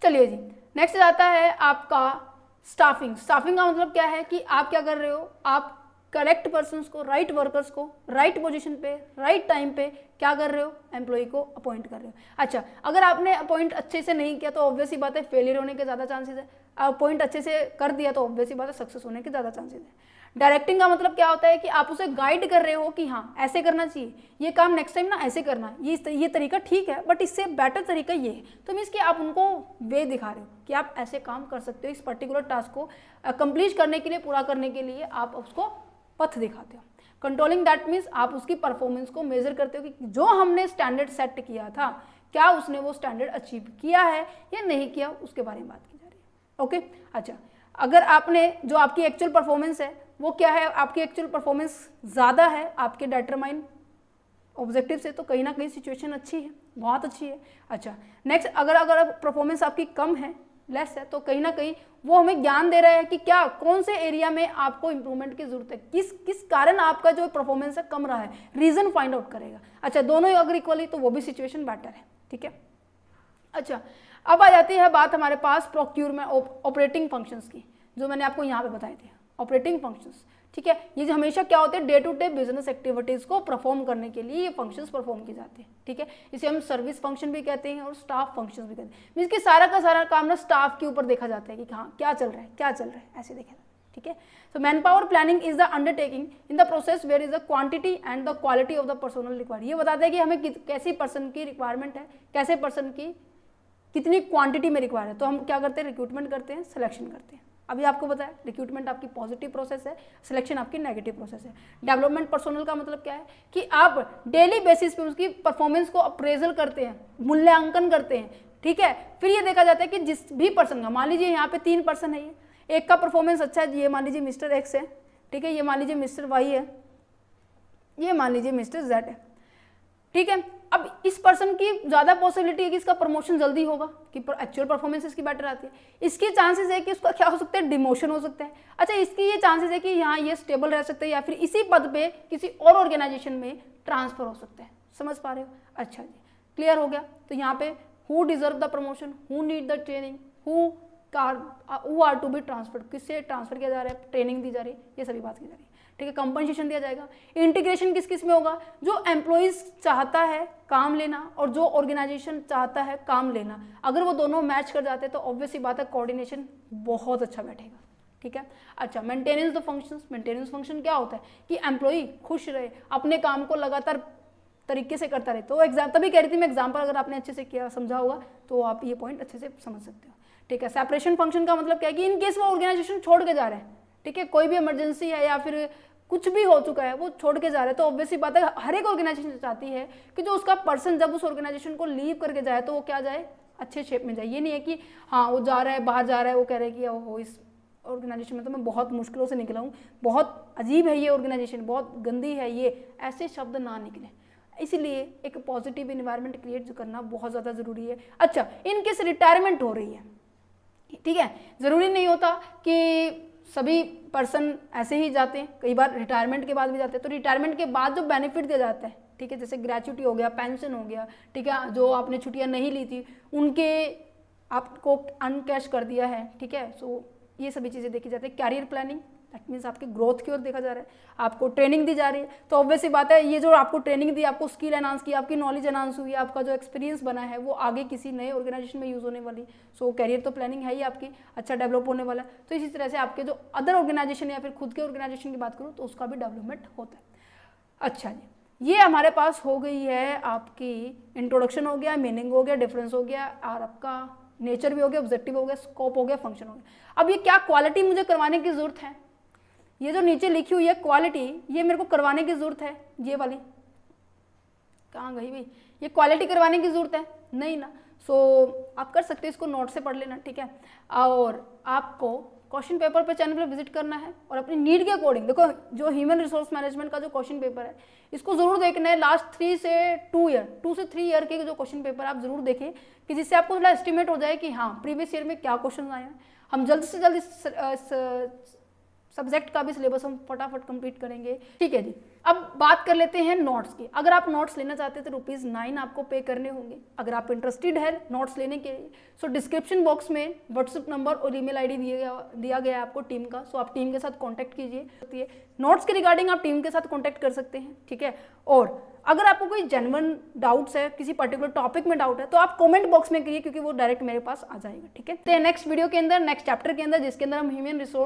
चलिए जी, नेक्स्ट आता है आपका स्टाफिंग। स्टाफिंग का मतलब क्या है कि आप क्या कर रहे हो, आप करेक्ट पर्सन्स को, राइट वर्कर्स को राइट पोजीशन पे राइट टाइम पे क्या कर रहे हो, एम्प्लॉय को अपॉइंट कर रहे हो। अच्छा, अगर आपने अपॉइंट अच्छे से नहीं किया तो ऑब्वियस ही बात है फेलियर होने के ज़्यादा चांसेस है, अपॉइंट अच्छे से कर दिया तो ऑब्वियस ही बात है सक्सेस होने के ज़्यादा चांसेस है। डायरेक्टिंग का मतलब क्या होता है कि आप उसे गाइड कर रहे हो कि हाँ ऐसे करना चाहिए, ये काम नेक्स्ट टाइम ना ऐसे करना, ये तरीका ठीक है बट इससे बेटर तरीका ये है। तो मीन्स कि आप उनको वे दिखा रहे हो कि आप ऐसे काम कर सकते हो, इस पर्टिकुलर टास्क को कंप्लीट करने के लिए, पूरा करने के लिए आप उसको पथ दिखाते हो। कंट्रोलिंग दैट मीन्स आप उसकी परफॉर्मेंस को मेजर करते हो कि जो हमने स्टैंडर्ड सेट किया था क्या उसने वो स्टैंडर्ड अचीव किया है या नहीं किया, उसके बारे में बात की जा रही है। ओके, अच्छा, अगर आपने जो आपकी एक्चुअल परफॉर्मेंस है वो क्या है, आपकी एक्चुअल परफॉर्मेंस ज़्यादा है आपके डिटरमाइन ऑब्जेक्टिव से, तो कहीं ना कहीं सिचुएशन अच्छी है, बहुत अच्छी है। अच्छा, नेक्स्ट, अगर परफॉर्मेंस आपकी कम है, लेस है, तो कहीं ना कहीं वो हमें ज्ञान दे रहा है कि क्या कौन से एरिया में आपको इंप्रूवमेंट की जरूरत है, किस कारण आपका जो परफॉर्मेंस है कम रहा है, रीजन फाइंड आउट करेगा। अच्छा, दोनों ही अगर इक्वली तो वो भी सिचुएशन बेटर है। ठीक है, अच्छा, अब आ जाती है बात हमारे पास प्रोक्यूरमेंट ऑपरेटिंग फंक्शंस की, जो मैंने आपको यहाँ पे बताए थे ऑपरेटिंग फंक्शंस। ठीक है, ये जो हमेशा क्या होते हैं, day to day business activities को परफॉर्म करने के लिए ये फंक्शंस परफॉर्म किए जाते हैं। ठीक है, इसे हम सर्विस फंक्शन भी कहते हैं और स्टाफ फंक्शंस भी कहते हैं। मीन्स कि सारा का सारा काम ना स्टाफ के ऊपर देखा जाता है कि हाँ क्या चल रहा है, क्या चल रहा है, ऐसे देखा। ठीक है, so man power planning is the undertaking in the process where is the quantity and the quality of the personnel required. ये बताता है कि हमें कैसी पर्सन की रिक्वायरमेंट है, कैसे पर्सन की कितनी क्वांटिटी में रिक्वायर है, तो हम क्या करते हैं, रिक्रूटमेंट करते हैं, सिलेक्शन करते हैं। अभी आपको बताया रिक्रूटमेंट आपकी पॉजिटिव प्रोसेस है, सिलेक्शन आपकी नेगेटिव प्रोसेस है। डेवलपमेंट पर्सनल का मतलब क्या है कि आप डेली बेसिस पे उसकी परफॉर्मेंस को अप्रेजल करते हैं, मूल्यांकन करते हैं। ठीक है, फिर ये देखा जाता है कि जिस भी पर्सन का, मान लीजिए यहाँ पे 3 पर्सन है, ये एक का परफॉर्मेंस अच्छा है, ये मान लीजिए मिस्टर एक्स है, ठीक है, ये मान लीजिए मिस्टर वाई है, ये मान लीजिए मिस्टर जेड है। ठीक है, अब इस पर्सन की ज़्यादा पॉसिबिलिटी है कि इसका प्रमोशन जल्दी होगा, कि एक्चुअल परफॉर्मेंस इसकी बेटर आती है। इसके चांसेस है कि उसका क्या हो सकता है, डिमोशन हो सकता है। अच्छा, इसकी ये चांसेस है कि यहाँ ये स्टेबल रह सकते हैं या फिर इसी पद पे किसी और ऑर्गेनाइजेशन में ट्रांसफर हो सकता है। समझ पा रहे हो? अच्छा जी, क्लियर हो गया। तो यहाँ पे who deserve the promotion, who need the training, who are to be transferred, किससे ट्रांसफर किया जा रहा है, ट्रेनिंग दी जा रही है, ये सभी बात की जा रही है। ठीक है, कंपनसेशन दिया जाएगा। इंटीग्रेशन किस किस में होगा, जो एम्प्लॉइज चाहता है काम लेना और जो ऑर्गेनाइजेशन चाहता है काम लेना, अगर वो दोनों मैच कर जाते हैं तो ऑब्वियसली बात है कोऑर्डिनेशन बहुत अच्छा बैठेगा। ठीक है, अच्छा, maintenance the functions. Maintenance function क्या होता है कि एम्प्लॉई खुश रहे, अपने काम को लगातार तरीके से करता रहे। तो एग्जाम तभी कह रही थी मैं, एग्जाम्पल अगर आपने अच्छे से किया, समझा होगा तो आप ये पॉइंट अच्छे से समझ सकते हो। ठीक है, सेपरेशन फंक्शन का मतलब क्या है कि इन केस वो ऑर्गेनाइजेशन छोड़ के जा रहे हैं, ठीक है, कोई भी इमरजेंसी है या फिर कुछ भी हो चुका है, वो छोड़ के जा रहे हैं, तो ऑब्वियसली बात है हर एक ऑर्गेनाइजेशन चाहती है कि जो उसका पर्सन जब उस ऑर्गेनाइजेशन को लीव करके जाए तो वो क्या जाए, अच्छे शेप में जाए। ये नहीं है कि हाँ वो जा रहा है, बाहर जा रहा है, वो कह रहे हैं कि ओहो इस ऑर्गेनाइजेशन में तो मैं बहुत मुश्किलों से निकला हूँ, बहुत अजीब है ये ऑर्गेनाइजेशन, बहुत गंदी है ये, ऐसे शब्द ना निकले। इसीलिए एक पॉजिटिव इन्वायरमेंट क्रिएट करना बहुत ज़्यादा ज़रूरी है। अच्छा, इनकेस रिटायरमेंट हो रही है, ठीक है, ज़रूरी नहीं होता कि सभी पर्सन ऐसे ही जाते हैं, कई बार रिटायरमेंट के बाद भी जाते हैं। तो रिटायरमेंट के बाद जो बेनिफिट दिया जाता है, ठीक है, जैसे ग्रेच्युटी हो गया, पेंशन हो गया, ठीक है, जो आपने छुट्टियां नहीं ली थी उनके आपको अनकैश कर दिया है, ठीक है, सो ये सभी चीज़ें देखी जाती है। कैरियर प्लानिंग, दैट मीन्स आपके ग्रोथ की ओर देखा जा रहा है, आपको ट्रेनिंग दी जा रही है, तो ऑब्वियसली बात है ये जो आपको ट्रेनिंग दी, आपको स्किल एनहांस की, आपकी नॉलेज एनहांस हुई, आपका जो एक्सपीरियंस बना है वो आगे किसी नए ऑर्गेनाइजेशन में यूज़ होने वाली। सो कैरियर तो प्लानिंग है ही आपकी, अच्छा डेवलप होने वाला है। तो इसी तरह से आपके जो अदर ऑर्गेनाइजेशन या फिर खुद के ऑर्गेनाइजेशन की बात करूँ तो उसका भी डेवलपमेंट होता है। अच्छा जी, ये हमारे पास हो गई है आपकी इंट्रोडक्शन हो गया, मीनिंग हो गया, डिफरेंस हो गया, और आपका नेचर भी हो गया, ऑब्जेक्टिव हो गया, स्कोप हो गया, फंक्शन हो गया। अब ये क्या क्वालिटी मुझे करवाने की जरूरत है, ये जो नीचे लिखी हुई है क्वालिटी, ये मेरे को करवाने की जरूरत है, ये वाली कहाँ गई भाई, ये क्वालिटी करवाने की जरूरत है नहीं ना। सो आप कर सकते हो, इसको नोट से पढ़ लेना, ठीक है, और आपको क्वेश्चन पेपर पे चैनल पर विजिट करना है और अपनी नीड के अकॉर्डिंग देखो, जो ह्यूमन रिसोर्स मैनेजमेंट का जो क्वेश्चन पेपर है इसको जरूर देखना है। लास्ट 3 से 2 ईयर के जो क्वेश्चन पेपर आप जरूर देखें, कि जिससे आपको थोड़ा एस्टिमेट हो जाए कि हाँ प्रीवियस ईयर में क्या क्वेश्चन आए हैं। हम जल्द से जल्द इस सब्जेक्ट का भी सिलेबस हम फटाफट कंप्लीट करेंगे, ठीक है जी। अब बात कर लेते हैं नोट्स की। अगर आप नोट्स लेना चाहते हैं तो ₹9 आपको पे करने होंगे। अगर आप इंटरेस्टेड है नोट्स लेने के लिए, सो डिस्क्रिप्शन बॉक्स में व्हाट्सएप नंबर और ईमेल आईडी दिया गया है आपको टीम का। सो आप टीम के साथ कॉन्टैक्ट कीजिए। नोट्स के रिगार्डिंग आप टीम के साथ कॉन्टैक्ट कर सकते हैं, ठीक है। और अगर आपको कोई जेन्युइन डाउट्स है, किसी पर्टिकुलर टॉपिक में डाउट है, तो आप कमेंट बॉक्स में करिए, क्योंकि वो डायरेक्ट मेरे पास आ जाएगा, ठीक है। नेक्स्ट वीडियो के अंदर, नेक्स्ट चैप्टर के अंदर, जिसके अंदर हम ह्यूमन रिसोर्स